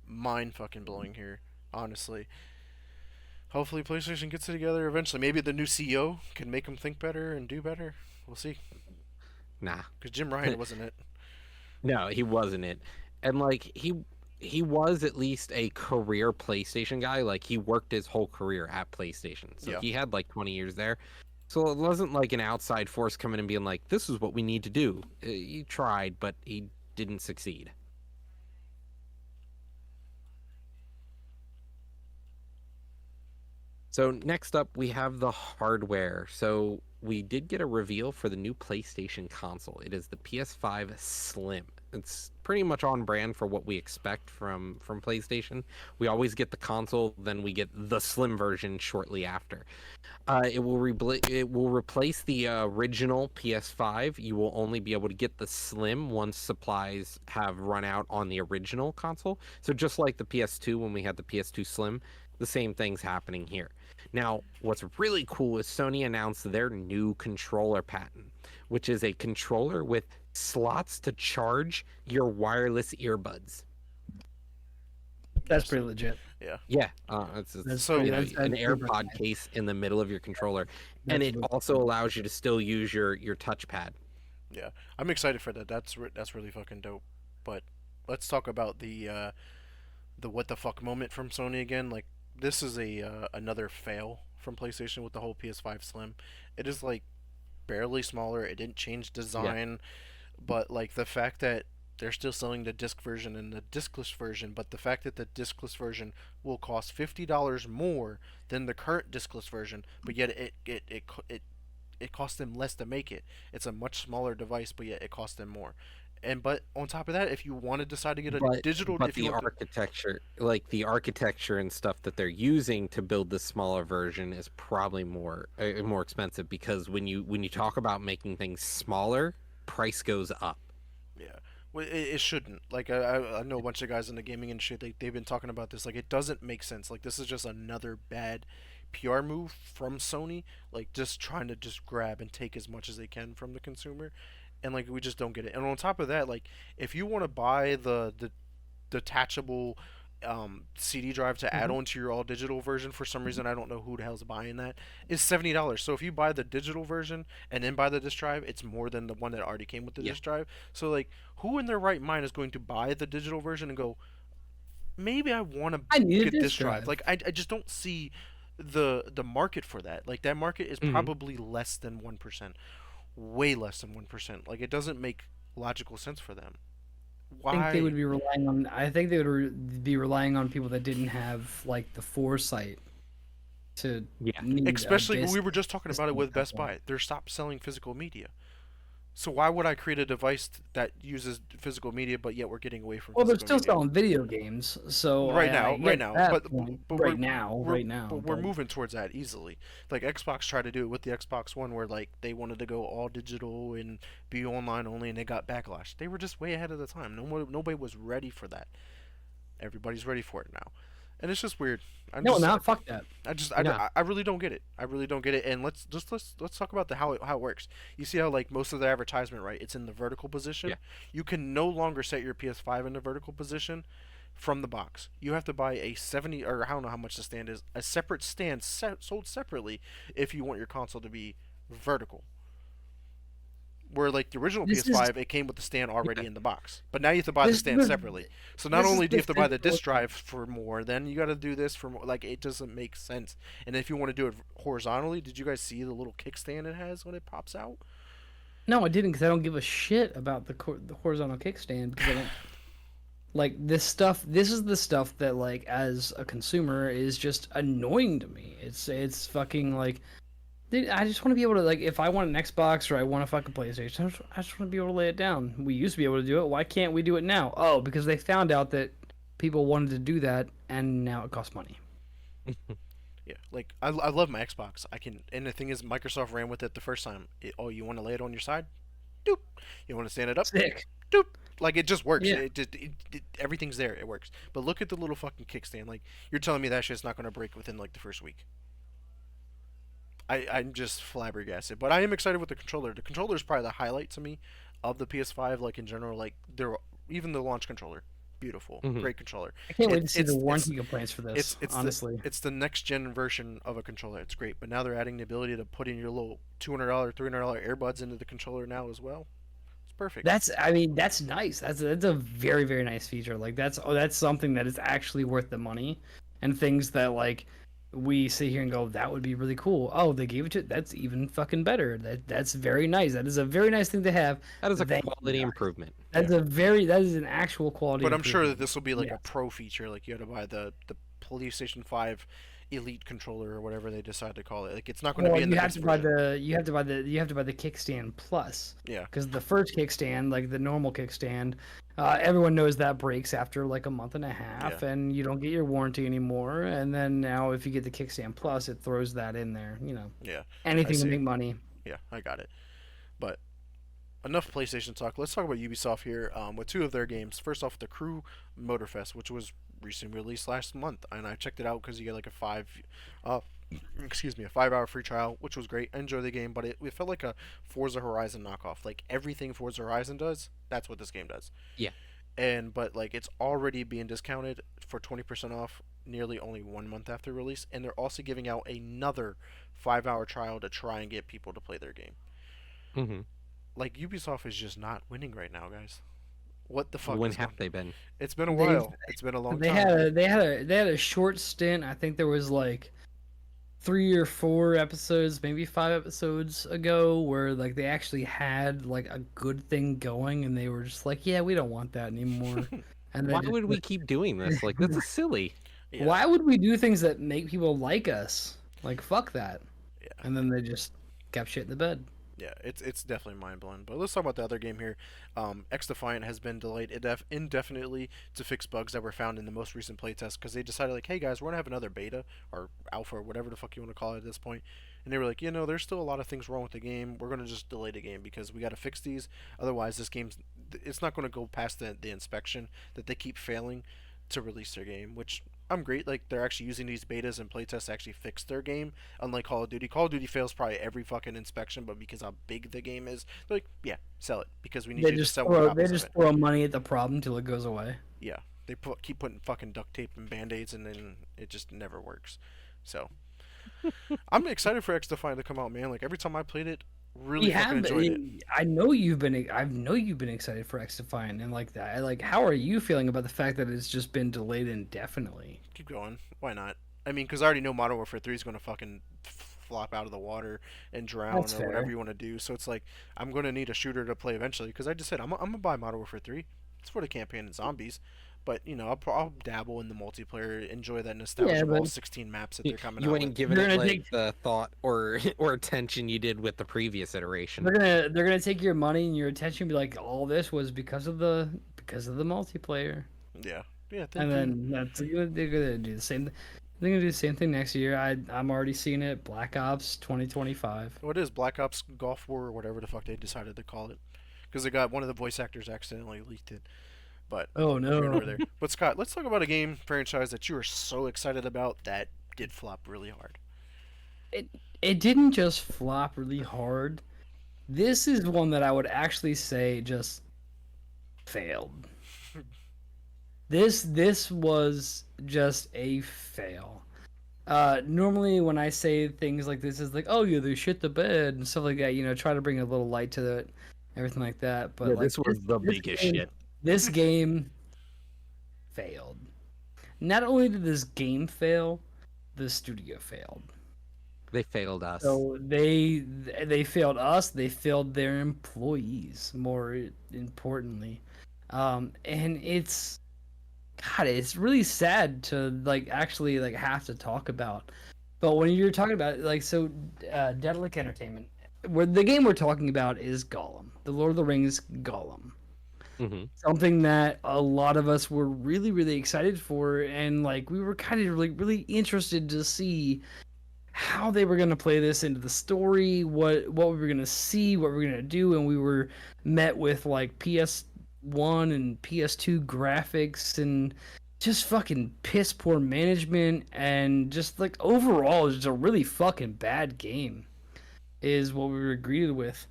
Mind fucking blowing here, honestly. Hopefully PlayStation gets it together eventually. Maybe the new CEO can make them think better and do better. We'll see. Nah, Because Jim Ryan wasn't it. no, he wasn't it. And like he was at least a career PlayStation guy. Like he worked his whole career at PlayStation, so Yeah. he had like 20 years there. So it wasn't like an outside force coming and being like, "This is what we need to do." He tried, but he didn't succeed. So next up, we have the hardware. So we did get a reveal for the new PlayStation console. It is the PS5 Slim. It's pretty much on brand for what we expect from PlayStation. We always get the console, then we get the Slim version shortly after. It will replace the original PS5. You will only be able to get the Slim once supplies have run out on the original console. So just like the PS2 when we had the PS2 Slim, the same thing's happening here. Now, what's really cool is Sony announced their new controller patent, which is a controller with slots to charge your wireless earbuds. That's pretty legit. Yeah. It's So- that's an super AirPod nice. case in the middle of your controller, and That's it really also cool. allows you to still use your touchpad. Yeah, I'm excited for that. That's really fucking dope. But let's talk about the what the fuck moment from Sony again. Like this is a another fail from PlayStation with the whole PS5 Slim. It is like barely smaller. It didn't change design, but like the fact that they're still selling the disc version and the discless version, but the fact that the discless version will cost $50 more than the current discless version, but yet it costs them less to make it. It's a much smaller device, but yet it costs them more. And but on top of that, if you want to decide to get a digital, But if you the want to, architecture, like the architecture and stuff that they're using to build the smaller version, is probably more expensive because when you talk about making things smaller, price goes up. yeah, well, it shouldn't. Like I know a bunch of guys in the gaming industry. They've been talking about this. Like it doesn't make sense. Like this is just another bad PR move from Sony. Like just trying to just grab and take as much as they can from the consumer, and like we just don't get it. And on top of that, like if you want to buy the detachable CD drive to add on to your all digital version, for some reason I don't know who the hell's buying that, is $70. So if you buy the digital version and then buy the disc drive, it's more than the one that already came with the Yeah. disc drive. So like who in their right mind is going to buy the digital version and go, maybe I want to I need a get disc this drive? drive. Like I just don't see the market for that. Like that market is Mhm. probably less than 1%, way less than 1%. Like it doesn't make logical sense for them. I think they Why? would be relying on. I think they would be relying on people that didn't have like the foresight to Yeah. need a Especially disc we were just talking about it system with at that Best point. Buy. They're stopped selling physical media. So why would I create a device that uses physical media, but yet we're getting away from Well, they're physical still media? selling video games, so Right I now, right get now, that but point. but Right now, but we're moving towards that easily. Like Xbox tried to do it with the Xbox One, where like they wanted to go all digital and be online only, and they got backlash. They were just way ahead of the time. Nobody was ready for that. Everybody's ready for it now, and it's just weird. no, not fuck that. No. I really don't get it. I really don't get it. And let's talk about how it works. You see how like most of the advertisement, right? It's in the vertical position. Yeah. You can no longer set your PS5 in the vertical position from the box. You have to buy a 70, or I don't know how much the stand is, a separate stand sold separately if you want your console to be vertical. Where like the original This is PS5, it came with the stand already Yeah. in the box, but now you have to buy the this stand is separately. So not this is only do the you have to buy the physical disc drive for more, then you got to do this for more. Like it doesn't make sense. And if you want to do it horizontally, did you guys see the little kickstand it has when it pops out? No, I didn't because I don't give a shit about the horizontal kickstand because I don't like this stuff. This is the stuff that like as a consumer is just annoying to me. It's fucking like. Dude, I just want to be able to like if I want an Xbox or I want a fucking PlayStation, I just want to be able to lay it down. We used to be able to do it. Why can't we do it now? Oh, because they found out that people wanted to do that, and now it costs money. Yeah, like I love my Xbox. I can, and the thing is, Microsoft ran with it the first time. Oh, you want to lay it on your side? Doop. You want to stand it up? Sick. Doop. Like it just works. Yeah. Everything's there. It works. But look at the little fucking kickstand. Like you're telling me that shit's not gonna break within like the first week. I'm just flabbergasted. But I am excited with the controller. The controller is probably the highlight to me of the PS5. Like in general, like even the launch controller, beautiful, Mhm. great controller. I can't wait to It's- see the it's- warranty complaints for this. Honestly, it's the next gen version of a controller. It's great, but now they're adding the ability to put in your little $200, $300 earbuds into the controller now as well. It's perfect. that's nice. That's a very very nice feature. Like that's something that is actually worth the money, and things that like we sit here and go, that would be really cool. Oh, they gave it to that's even fucking better. That's very nice. That is a very nice thing to have. That is a Thank you, quality guys. improvement. That is an actual quality. But I'm sure that improvement. this will be like a Yes. pro feature, like you had to buy the PlayStation 5 Elite controller or whatever they decide to call it. Like it's not going to Well, be in you the have next to buy version. you have to buy the kickstand plus. Yeah. Because the first kickstand, like the normal kickstand, everyone knows that breaks after like a month and a half, Yeah. and you don't get your warranty anymore. And then now, if you get the kickstand plus, it throws that in there. You know, Yeah. anything to see. make money. Yeah, I got it. But enough PlayStation talk. Let's talk about Ubisoft here with two of their games. First off, the Crew Motorfest, which was recently released last month, and I checked it out because you get like uh, a 5 hour free trial, which was great. I enjoyed the game, but it felt like a Forza Horizon knockoff. Like everything Forza Horizon does, that's what this game does. Yeah. But like it's already being discounted for 20% off, nearly only 1 month after release, and they're also giving out another 5 hour trial to try and get people to play their game. Mm-hmm. Like Ubisoft is just not winning right now, guys. What the fuck? When is have going- they been? It's been a They've- while. It's been a long They time. had they had a short stint. I think there was like 3 or 4 episodes, maybe 5 episodes ago, where like they actually had like a good thing going, and they were just like, yeah, we don't want that anymore. And Why then would we keep doing this? Like, this is silly. Yeah. Why would we do things that make people like us? Like fuck that. Yeah. And then they just kept shit in the bed. Yeah, it's definitely mind blowing. But let's talk about the other game here. X Defiant has been delayed indefinitely to fix bugs that were found in the most recent playtest because they decided like, hey guys, we're gonna have another beta or alpha or whatever the fuck you want to call it at this point. And they were like, there's still a lot of things wrong with the game. We're gonna just delay the game because we got to fix these. Otherwise, it's not gonna go past the inspection that they keep failing to release their game, which I'm great. Like they're actually using these betas and playtests to actually fix their game. Unlike Call of Duty, Call of Duty fails probably every fucking inspection, but because how big the game is, they're like, yeah, sell it because we need They you to just sell more throw copies they of just it. throw money at the problem till it goes away. Yeah, they keep putting fucking duct tape and band-aids, and then it just never works. So I'm excited for X Defiant to come out, man. Like every time I played it, really You fucking have enjoyed it. I know you've been excited for X Defiant and like that. Like, how are you feeling about the fact that it's just been delayed indefinitely? Keep going. Why not? I mean, because I already know Modern Warfare 3 is going to fucking flop out of the water and drown That's or whatever fair. you want to do. So it's like I'm going to need a shooter to play eventually. Because I just said I'm going to buy Modern Warfare 3. It's for the campaign and zombies. But, I'll dabble in the multiplayer, enjoy that nostalgia Yeah, of all but 16 maps that they're coming You out ain't with. giving You're it gonna like take- the thought or attention you did with the previous iteration. They're gonna take your money and your attention and be like, all this was because of the multiplayer. Yeah. Yeah, thank And you. then they're gonna do the same. They're gonna do the same thing next year. I'm already seeing it. Black Ops 2025. What is Black Ops Gulf War or whatever the fuck they decided to call it? Because they got one of the voice actors accidentally leaked it. But Oh we're no! over there. But Scott, let's talk about a game franchise that you are so excited about that did flop really hard. It didn't just flop really hard. This is one that I would actually say just failed. This was just a fail. Normally when I say things like this is like, oh yeah, they shit the bed and stuff like that, try to bring a little light to it, everything like that. But like, this game- This game failed. Not only did this game fail, the studio failed. They failed us. So they failed us. They failed their employees. More importantly, and it's really sad to actually have to talk about. But when you're talking about Daedalic Entertainment, where the game we're talking about is Gollum, the Lord of the Rings Gollum. Mm-hmm. Something that a lot of us were really, really excited for, and we were kind of really interested to see how they were going to play this into the story, what we were going to see, what we were going to do, and we were met with PS1 and PS2 graphics and just fucking piss poor management, and just overall it's just a really fucking bad game is what we were greeted with.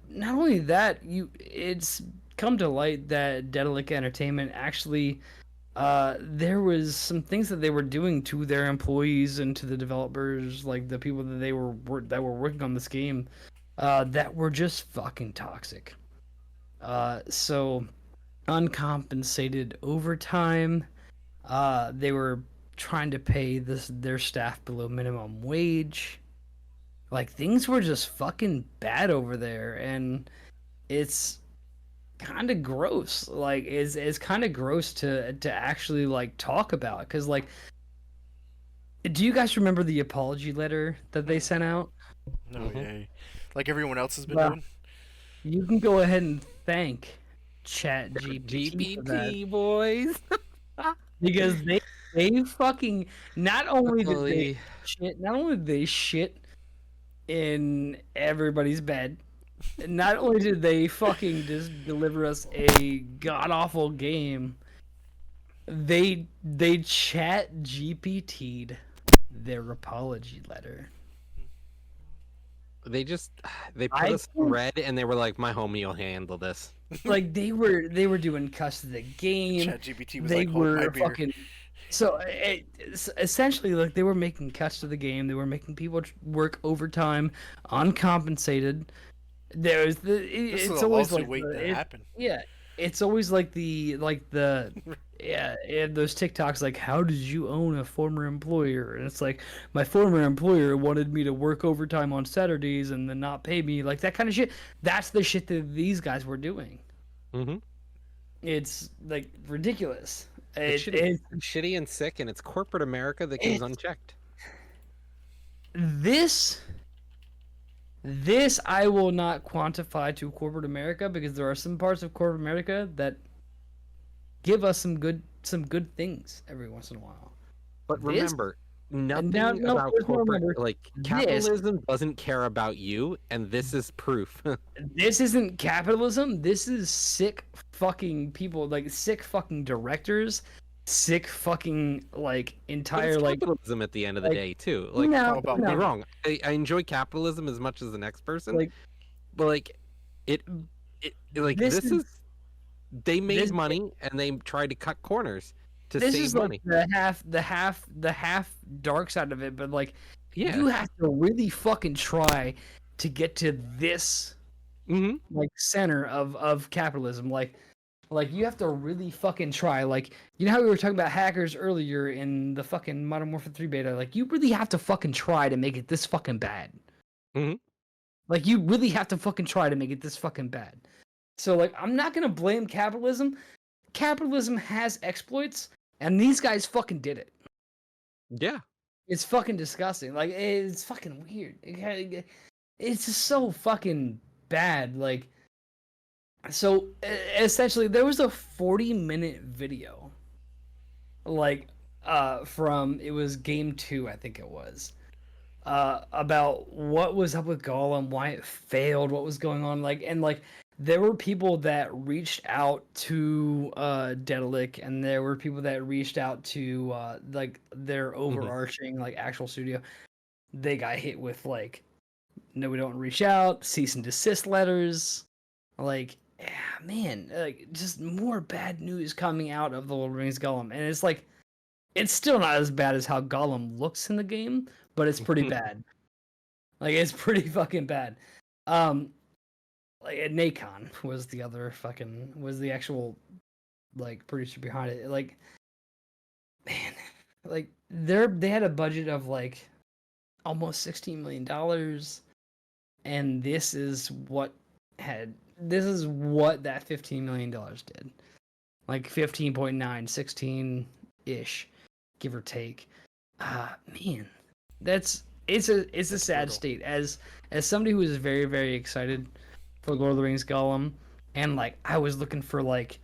Not only that, it's come to light that Daedalic Entertainment actually there was some things that they were doing to their employees and to the developers, like the people that that were working on this game, that were just fucking toxic. So uncompensated overtime. They were trying to pay their staff below minimum wage. Like things were just fucking bad over there, and it's kind of gross. Like it's kind of gross to actually like talk about, because like, do you guys remember the apology letter that they sent out? No, yay. Like everyone else has been Well, doing. You can go ahead and thank Chat GPT for that, GPT boys. because they fucking not only did they Holy- shit in everybody's bed, not only did they fucking just deliver us a god awful game, they Chat GPT'd their apology letter. They put I us in red, and they were like, "My homie will handle this." Like they were doing cuts to the game. ChatGPT was They like, hold my were beer. fucking. So essentially, like they were making cuts to the game. They were making people work overtime, uncompensated. There's the. This is It's a always lawsuit like waiting to happen. yeah. It's always like yeah, and those TikToks like, how did you own a former employer? And it's like, my former employer wanted me to work overtime on Saturdays and then not pay me, like that kind of shit. That's the shit that these guys were doing. Mm-hmm. It's like ridiculous. It's It's shitty and sick, and it's corporate America that goes unchecked. this I will not quantify to corporate America, because there are some parts of corporate America that give us some good things every once in a while. But This- remember, nothing no, about there's no corporate, remember. like capitalism doesn't care about you, and this is proof. This isn't capitalism. This is sick fucking people, like sick fucking directors, sick fucking like But entire it's like. capitalism at the end of the like, day too. Like, No, about don't no. be wrong. I enjoy capitalism as much as the next person, Like, but like, it like This this is- is they made this- money and they tried to cut corners to This save is money. like the half dark side of it, but like Yeah. you have to really fucking try to get to this Mm-hmm. like center of capitalism. Like you have to really fucking try. Like, you know how we were talking about hackers earlier in the fucking Modern Warfare 3 beta? Like, you really have to fucking try to make it this fucking bad. Mhm. Like, you really have to fucking try to make it this fucking bad. So, like, I'm not gonna blame capitalism. Capitalism has exploits, and these guys fucking did it. Yeah. It's fucking disgusting. Like, it's fucking weird. It's just so fucking bad. Like, so essentially, there was a 40-minute video, like, from, it was game 2, I think it was, about what was up with Gollum, why it failed, what was going on, like, and like, there were people that reached out to Daedalic, and there were people that reached out to like their overarching like actual studio. They got hit with like, no, we don't reach out, cease and desist letters. Like, yeah, man, like just more bad news coming out of the Lord of the Rings Gollum, and it's like, it's still not as bad as how Gollum looks in the game, but it's pretty bad. Like, it's pretty fucking bad. Like, Nacon was the other fucking, was the actual like producer behind it. Like, man, like they had a budget of like almost $16 million, and this is what that $15 million did. Like 15.9, 16 ish, give or take. Man, it's a sad brutal. state. As somebody who is very, very excited for Lord of the Rings Gollum, and like I was looking for like,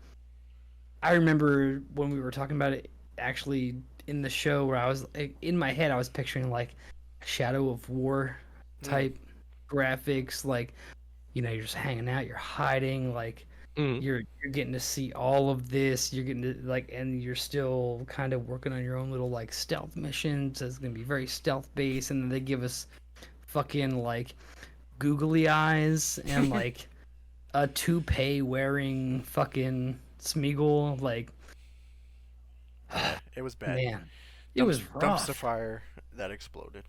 I remember when we were talking about it actually in the show, where I was like, in my head I was picturing like Shadow of War type graphics, like, you know, you're just hanging out, you're hiding, like you're getting to see all of this, you're getting to like, and you're still kind of working on your own little like stealth missions. It's gonna be very stealth based, and then they give us fucking like googly eyes and like a toupee wearing fucking Smeagol. Like, It was bad. man, it was rough. Dumpster fire that exploded.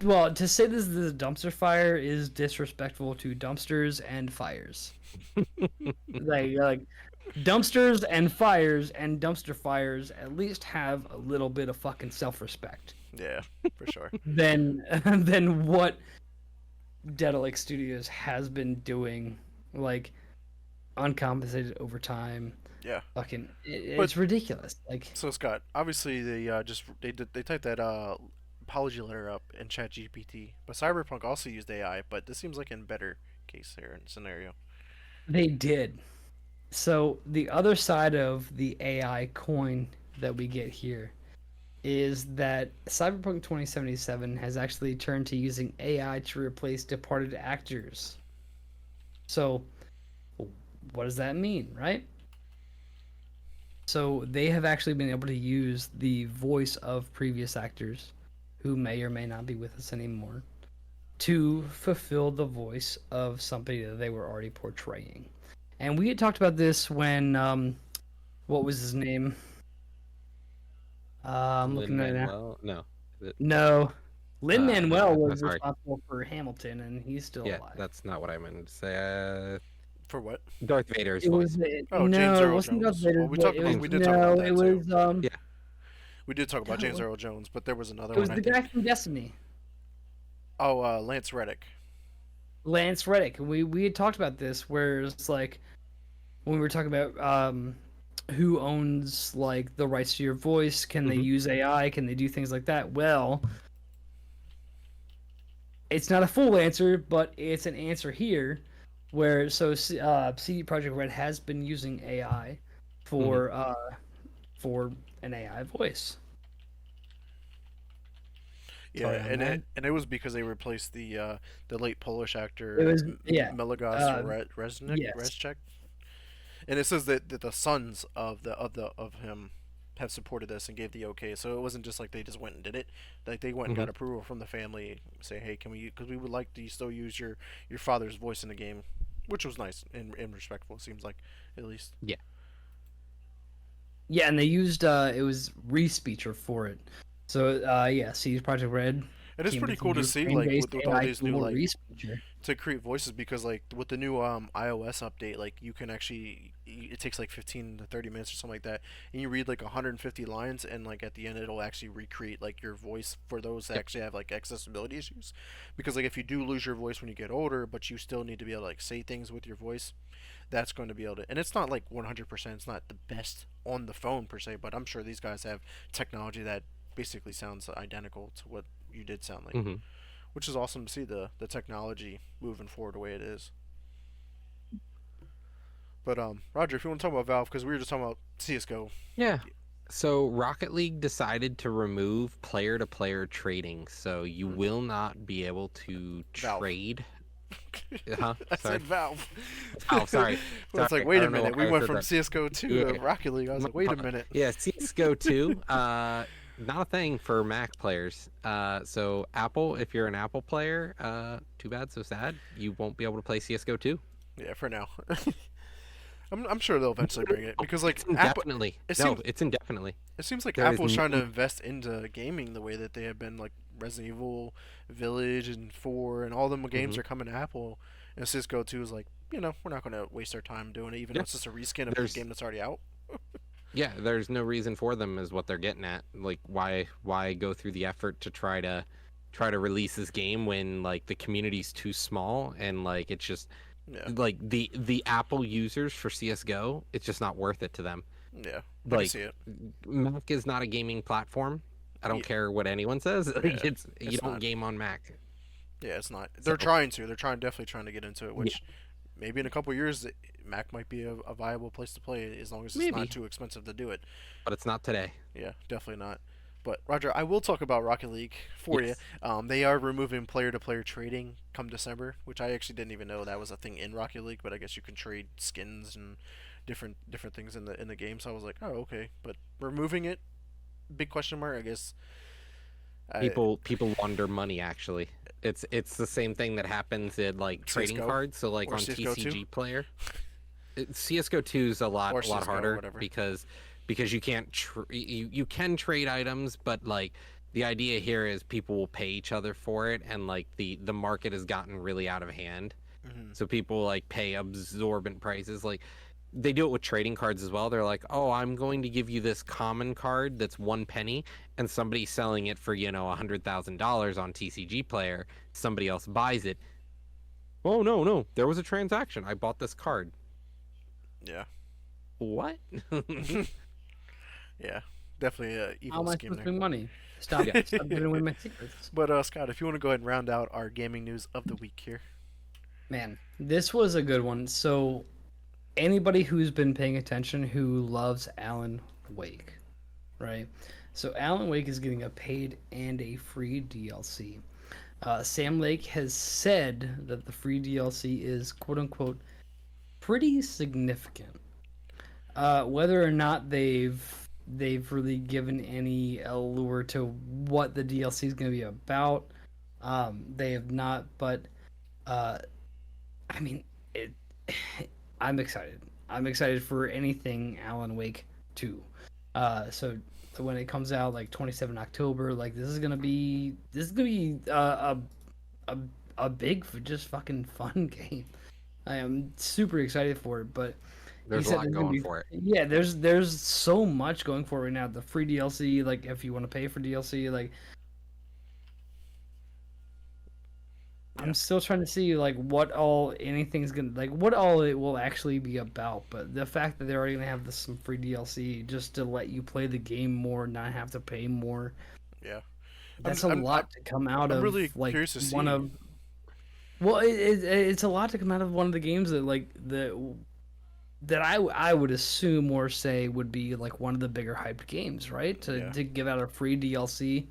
Well, to say this is a dumpster fire is disrespectful to dumpsters and fires. like dumpsters and fires and dumpster fires at least have a little bit of fucking self-respect. Yeah, for sure. Than what Dedalic Studios has been doing, like uncompensated overtime. Yeah. Fucking, it's ridiculous. Like, So Scott, obviously they typed that apology letter up in ChatGPT, but Cyberpunk also used AI, but this seems like in better case here in scenario. they did. So the other side of the AI coin that we get here is that Cyberpunk 2077 has actually turned to using AI to replace departed actors. So, what does that mean, right? So, they have actually been able to use the voice of previous actors who may or may not be with us anymore to fulfill the voice of somebody that they were already portraying. And we had talked about this when, what was his name? I'm looking at it now. No. No. Lin-Manuel no, was sorry. responsible for Hamilton, and he's still Yeah, alive. that's not what I meant to say. For what? Darth Vader's It voice. was Oh, no, James it Earl wasn't Jones. Darth Vader's Well, we voice. talked It about- was- we did talk about that, it too. was Yeah. We did talk about God, James what- Earl Jones, but there was another it was one. the guy from Destiny, Oh, Lance Reddick. Lance Reddick. We had talked about this, where it's like when we were talking about who owns like the rights to your voice. Can they use AI? Can they do things like that? Well, it's not a full answer, but it's an answer here, where CD Projekt Red has been using AI for an AI voice. Yeah, Sorry on and that. it was because they replaced the late Polish actor It was- yeah, Milogos Reznik. yes. Rezchek. And it says that the sons of him have supported this and gave the okay. So it wasn't just like they just went and did it. Like they went and got approval from the family, say, hey, can we? Because we would like to still use your father's voice in the game, which was nice and respectful. It seems like, at least. Yeah, and they used it was Respeecher for it. So yeah, CD Projekt Red. It is came pretty with cool to see, like Ukraine-based with all AI these new tool, like Respeecher. to create voices, because like with the new iOS update, like you can actually, it takes like 15 to 30 minutes or something like that, and you read like 150 lines, and like at the end it'll actually recreate like your voice for those that actually have like accessibility issues, because like if you do lose your voice when you get older, but you still need to be able to like say things with your voice, that's going to be able to, and it's not like 100%, it's not the best on the phone per se, but I'm sure these guys have technology that basically sounds identical to what you did sound like. Which is awesome to see the technology moving forward the way it is. But Roger, if you want to talk about Valve, because we were just talking about CS:GO. Yeah. So Rocket League decided to remove player-to-player trading, so you will not be able to Valve. trade. I Sorry. said Valve. Oh, sorry. Well, it's Sorry. like, wait I a don't know minute. why We I went said from that. CS:GO 2 to Yeah. Rocket League. I was like, wait a minute. Yeah, CS:GO 2. Not a thing for Mac players. So Apple, if you're an Apple player, too bad, so sad. You won't be able to play CS:GO 2. Yeah, for now. I'm sure they'll eventually bring it, because like It's Apple, indefinitely. it It's indefinitely. it seems like There is Apple's trying to no- invest into gaming the way that they have been, like Resident Evil Village and 4 and all them games are coming to Apple, and CS:GO 2 is like, we're not going to waste our time doing it, even though Yeah. it's just a reskin of There's- the game that's already out. Yeah, there's no reason for them, is what they're getting at. Like, why go through the effort to try to release this game when like the community's too small, and like it's just Yeah, like the Apple users for CS:GO, it's just not worth it to them. yeah, I can Like, see it. Mac is not a gaming platform. I don't Yeah. care what anyone says. Like, Yeah, it's you it's don't not. game on Mac. Yeah, it's not. They're So- trying to. They're definitely trying to get into it. Which maybe in a couple years, Mac might be a viable place to play, as long as it's Maybe. not too expensive to do it. But it's not today. Yeah, definitely not. But Roger, I will talk about Rocket League for Yes. you. They are removing player-to-player trading come December, which I actually didn't even know that was a thing in Rocket League. But I guess you can trade skins and different things in the game. So I was like, oh, okay. But removing it, big question mark. I guess. People launder money. Actually, it's the same thing that happens in like trading CS:GO? cards. So like Or on CS:GO 2? TCG Player, CS:GO 2 is a lot Or CS:GO, harder whatever. because you can't you can trade items, but like the idea here is people will pay each other for it, and like the market has gotten really out of hand. Mhm. So people like pay absorbent prices. Like they do it with trading cards as well. They're like, oh, I'm going to give you this common card that's 1 penny, and somebody's selling it for, $100,000 on TCG Player. Somebody else buys it. Oh, no, there was a transaction. I bought this card. Yeah. What? Yeah. Definitely an How evil am I scheme supposed to there. make money? Stop giving away my secrets. But Scott, if you want to go ahead and round out our gaming news of the week here. Man, this was a good one. So, anybody who's been paying attention who loves Alan Wake, right? So, Alan Wake is getting a paid and a free DLC. Sam Lake has said that the free DLC is quote unquote pretty significant. Whether or not they've really given any allure to what the DLC is going to be about, they have not. But I mean, I'm excited. I'm excited for anything Alan Wake 2. So when it comes out like 27 October, like this is gonna be a big just fucking fun game. I am super excited for it, but There's he a said lot going for it. Yeah, there's so much going for it right now. The free DLC, like if you want to pay for DLC, like I'm still trying to see like what all anything's gonna like what all it will actually be about. But the fact that they're already gonna have some free DLC just to let you play the game more, not have to pay more. Yeah. That's a lot to come out I'm of. really like curious to see. one of. Well, it's a lot to come out of one of the games that like that I would assume or say would be like one of the bigger hyped games, right? To give out a free DLC,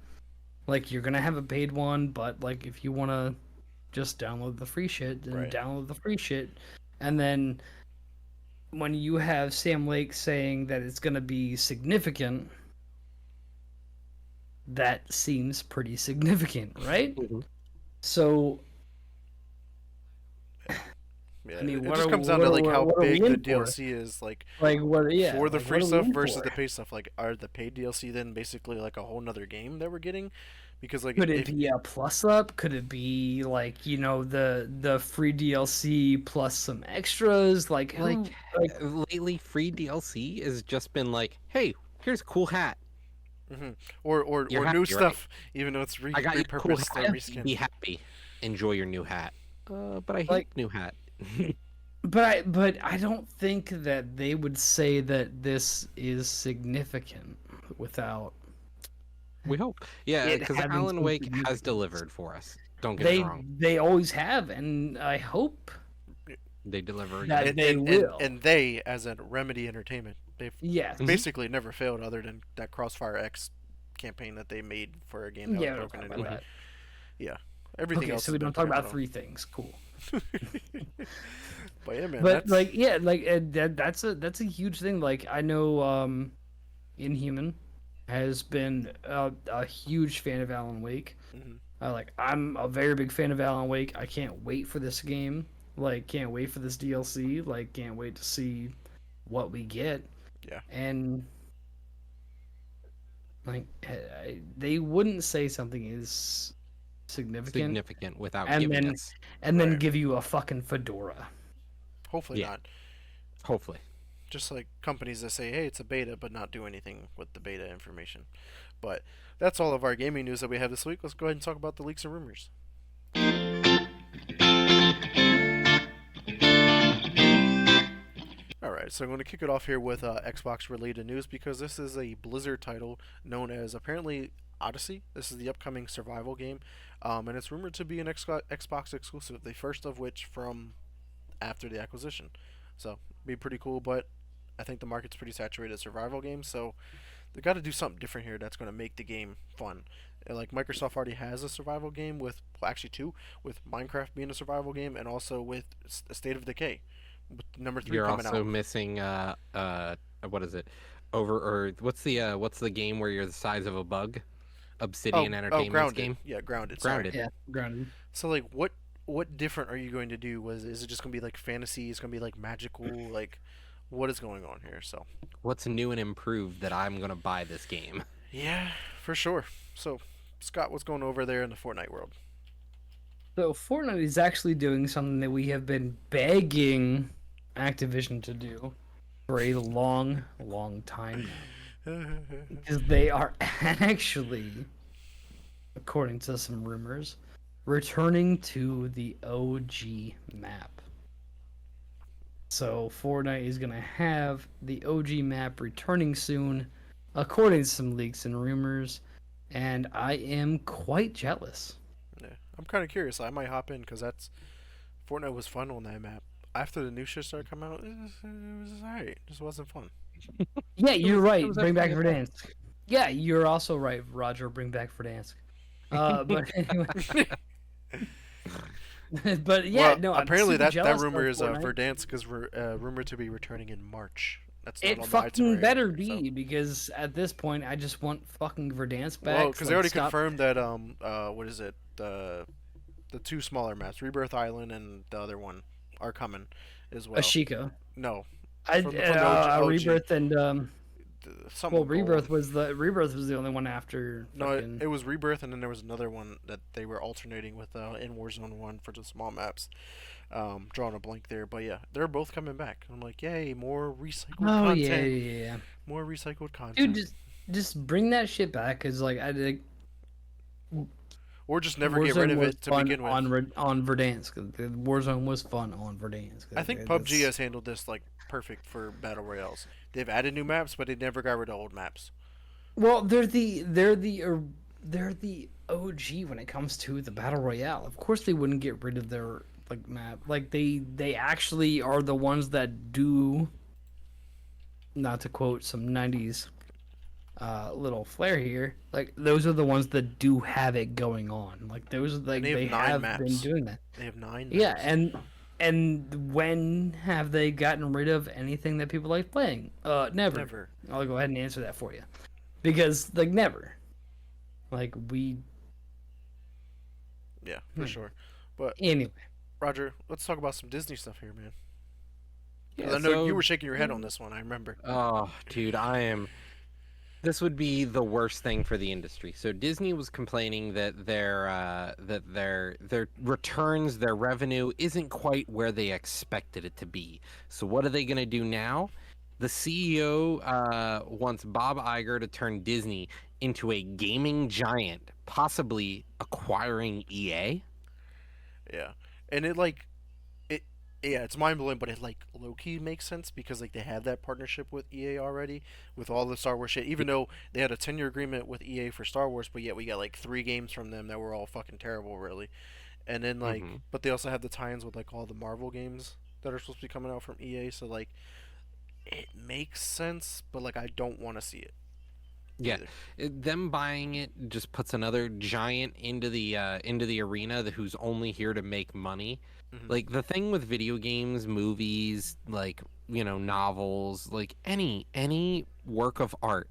like you're gonna have a paid one, but like if you wanna just download the free shit, then download the free shit, and then when you have Sam Lake saying that it's gonna be significant, that seems pretty significant, right? Mm-hmm. So. Yeah, I mean, it just comes down to like how big the DLC is, like what? Yeah, for the like, free what are we stuff in versus for? the paid stuff. Like, are the paid DLC then basically like a whole nother game that we're getting? Because like, Could it be a plus up? Could it be like the free DLC plus some extras? Like Lately, free DLC has just been like, hey, here's a cool hat. or You're new happy, right? stuff, even though it's I got you a cool repurposed hat. or reskinned. Be happy. Enjoy your new hat. But I hate Like- new hat. But I don't think that they would say that this is significant without We hope. Yeah, It because having Alan some Wake has significance. delivered for us. Don't get me wrong. they always have, and I hope They deliver that again. they will. And they, as a Remedy Entertainment, they've Yes. basically never failed, other than that Crossfire X campaign that they made for a game that Yeah, we was don't broken talk about anyway. that. Yeah, everything Okay, else. so has we been don't talk about phenomenal. 3 things. Cool. But yeah, man. But that's, like yeah, like that's a huge thing. Like I know Inhuman has been a huge fan of Alan Wake. Mhm. Like I'm a very big fan of Alan Wake. I can't wait for this game. Like can't wait for this DLC. Like can't wait to see what we get. Yeah. And like they wouldn't say something is significant without and giving then- us. and then Right. give you a fucking fedora. hopefully Yeah. not. Hopefully. Just like companies that say, hey, it's a beta, but not do anything with the beta information. But that's all of our gaming news that we have this week. Let's go ahead and talk about the leaks and rumors. Alright, so I'm going to kick it off here with Xbox related news, because this is a Blizzard title known as apparently Odyssey. This is the upcoming survival game, and it's rumored to be an Xbox exclusive, the first of which from after the acquisition. So, be pretty cool, but I think the market's pretty saturated survival games, so they got to do something different here that's going to make the game fun. Like Microsoft already has a survival game with, well, actually 2, with Minecraft being a survival game, and also with State of Decay, with number 3 You're coming also out. missing what is it? What's the game where you're the size of a bug? Obsidian Entertainment's Grounded. game. Yeah, Grounded. Grounded. Yeah, grounded. So like, what different are you going to do? Is it just going to be like fantasy? It's going to be like magical? Like, what is going on here? So What's new and improved that I'm gonna buy this game? yeah, for sure. So Scott, what's going over there in the Fortnite world? So Fortnite is actually doing something that we have been begging Activision to do for a long, long time now. Because they are actually, according to some rumors, returning to the OG map. So Fortnite is going to have the OG map returning soon, according to some leaks and rumors, and I am quite jealous. Yeah, I'm kind of curious. I might hop in because Fortnite was fun on that map. After the new shit started coming out, it was alright. It just wasn't fun. Yeah, you're right. was Bring back actually Verdansk. Yeah, you're also right, Roger. Bring back Verdansk. But anyway. But yeah, well, no. I'm apparently super that jealous rumor of is Fortnite. Verdansk is rumored to be returning in March. That's not It on the fucking itinerary better either, be because at this point I just want fucking Verdansk back. well, because they Like, already stop- confirmed that what is it, the two smaller maps, Rebirth Island and the other one, are coming as well. Ashika. No, I from the OG. Rebirth and Something well, Rebirth gold. was the only one after. No, Fucking... it was Rebirth, and then there was another one that they were alternating with in Warzone 1 for the small maps. Drawing a blank there, but yeah, they're both coming back. I'm like, yay, more recycled Oh yeah, content. yeah. More recycled content. Dude, just bring that shit back, cause like or just never get rid of it to begin with. On Verdansk. The Warzone was fun on Verdansk. I think PUBG has handled this like perfect for battle royales. They've added new maps, but they never got rid of old maps. Well, they're the OG when it comes to the battle royale. Of course, they wouldn't get rid of their like map. Like they actually are the ones that do. Not to quote some '90s little flair here, like those are the ones that do have it going on. Like those, like they have 9 been maps. doing that. They have 9 Yeah, maps. and when have they gotten rid of anything that people like playing? Never. Never. I'll go ahead and answer that for you, because like never. Like we. Yeah, for sure. But Anyway. Roger, let's talk about some Disney stuff here, man. 'Cause Yeah, I know so- you were shaking your head on this one. I remember. Oh, dude, I am. This would be the worst thing for the industry. So Disney was complaining that their returns, their revenue isn't quite where they expected it to be. So what are they gonna do now? The CEO wants Bob Iger to turn Disney into a gaming giant, possibly acquiring EA. Yeah, and it's mind blowing, but it like low key makes sense because like they have that partnership with EA already with all the Star Wars shit. Even though they had a 10-year agreement with EA for Star Wars, but yet we got like 3 games from them that were all fucking terrible, really. And then like, but they also have the tie-ins with like all the Marvel games that are supposed to be coming out from EA. So like, it makes sense, but like I don't want to see it. Yeah, either. them buying it just puts another giant into the arena who's only here to make money. Mhm. Like the thing with video games, movies, like novels, like any work of art,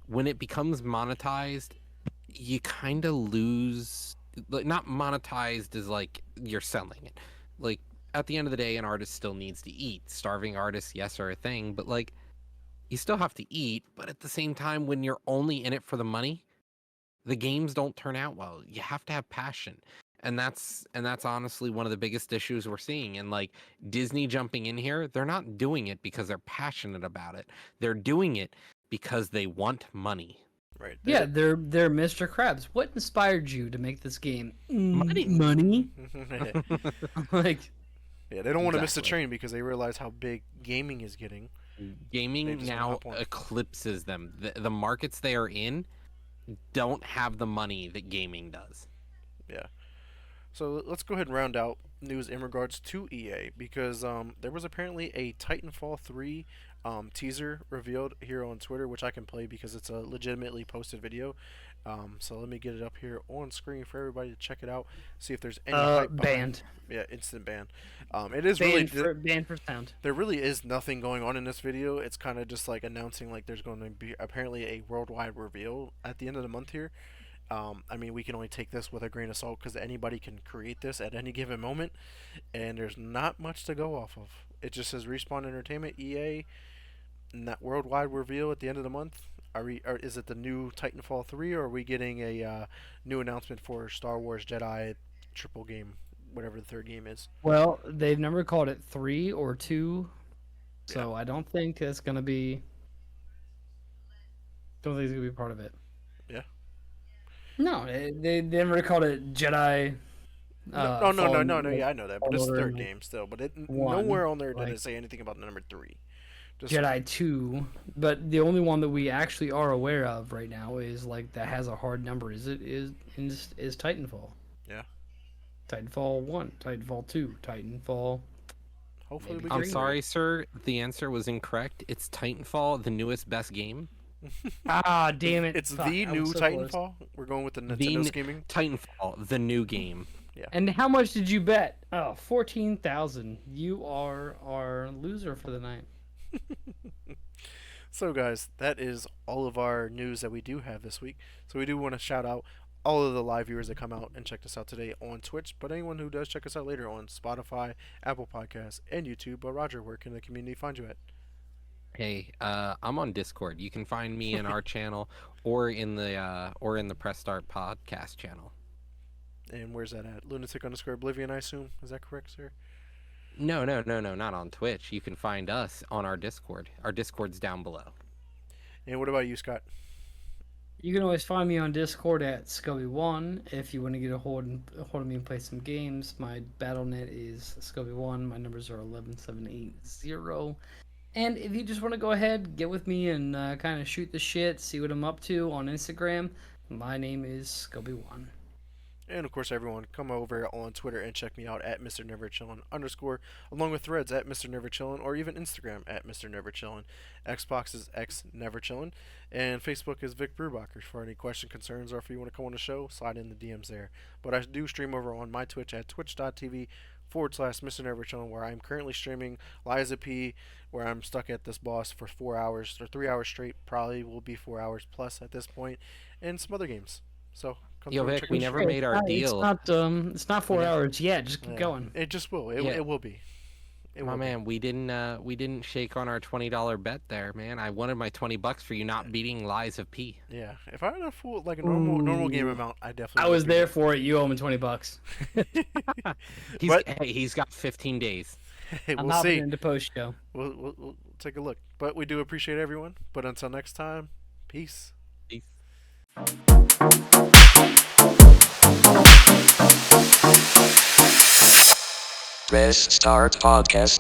when it becomes monetized, you kind of lose. Like not monetized is like you're selling it. Like at the end of the day, an artist still needs to eat. Starving artists, yes, are a thing, but like. You still have to eat, but at the same time, when you're only in it for the money, the games don't turn out well. You have to have passion, and that's honestly one of the biggest issues we're seeing. And like Disney jumping in here, they're not doing it because they're passionate about it. They're doing it because they want money. Right. Yeah, they're Mr. Krabs. What inspired you to make this game? Money. Money. Like. Yeah, they don't want to miss the Exactly. train because they realize how big gaming is getting. They Gaming just wanna now hop on. eclipses them. The markets they are in don't have the money that gaming does. Yeah. So let's go ahead and round out news in regards to EA because there was apparently a Titanfall 3 teaser revealed here on Twitter, which I can play because it's a legitimately posted video. So let me get it up here on screen for everybody to check it out. See if there's any hype behind- Banned. Yeah, instant ban. It is Banned really banned for sound. there really is nothing going on in this video. It's kind of just like announcing like there's going to be apparently a worldwide reveal at the end of the month here. I mean, we can only take this with a grain of salt because anybody can create this at any given moment, and there's not much to go off of. It just says Respawn Entertainment, EA, and that worldwide reveal at the end of the month. Is it the new Titanfall 3, or are we getting a new announcement for Star Wars Jedi triple game, whatever the third game is? Well, they've never called it 3 or 2. So I don't think it's gonna be. Don't think it's gonna be part of it. Yeah. No, they never called it Jedi. No, yeah, I know that, but it's the Fallen third Order, game still. But it one, nowhere on there did like- it say anything about the number 3. Just Jedi 2, but the only one that we actually are aware of right now is like that has a hard number. Is Titanfall? Yeah. Titanfall 1, Titanfall 2, Titanfall. Hopefully Maybe we three. I'm can. sorry, sir. The answer was incorrect. It's Titanfall, the newest best game. Ah, damn it! It's Fuck, the I new was so close. Titanfall. We're going with the The Nintendo n- scheming. Titanfall, the new game. And how much did you bet? Oh, 14,000. You are our loser for the night. So guys, that is all of our news that we do have this week. So we do want to shout out all of the live viewers that come out and check us out today on Twitch, but anyone who does check us out later on Spotify, Apple Podcasts, and YouTube. But Roger, where can the community find you at? Hey, I'm on Discord. You can find me in our channel or in the Press Start podcast channel. And where's that at? Lunatic_Oblivion, I assume. Is that correct, sir? No, not on Twitch. You can find us on our Discord. Our Discord's down below. And what about you, Scott? You can always find me on Discord at Scubby1 if you want to get a hold of me and play some games. My BattleNet is Scubby1. My numbers are 11780. And if you just want to go ahead, get with me and kind of shoot the shit, see what I'm up to on Instagram, my name is Scubby1. And of course, everyone, come over on Twitter and check me out at Mr. _, along with threads at Mr. Neverchillin, or even Instagram at Mr. Neverchillin. Xbox is XNeverchillin, and Facebook is Vic Brubacher. For any question, concerns, or if you want to come on the show, slide in the DMs there. But I do stream over on my Twitch at twitch.tv/Mr. Neverchillin, where I'm currently streaming Liza P, where I'm stuck at this boss for 4 hours, or 3 hours straight, probably will be 4 hours plus at this point, and some other games. So come Yo, through and Vic, check we us never out. made our deal. It's not 4 Yeah. hours yet. Just keep Yeah. going. It just will. Yeah. It will be. It My will be. man, we didn't shake on our $20 bet there, man. I wanted my $20 for you not beating Lies of P. Yeah, if I had a full like a normal game Ooh. amount, I definitely. I would was do there that. for it. You owe me $20. He's got 15 days. Hey, I'm we'll hopping see. into post show. We'll take a look. But we do appreciate everyone. But until next time, peace. Peace. Press Start Podcast.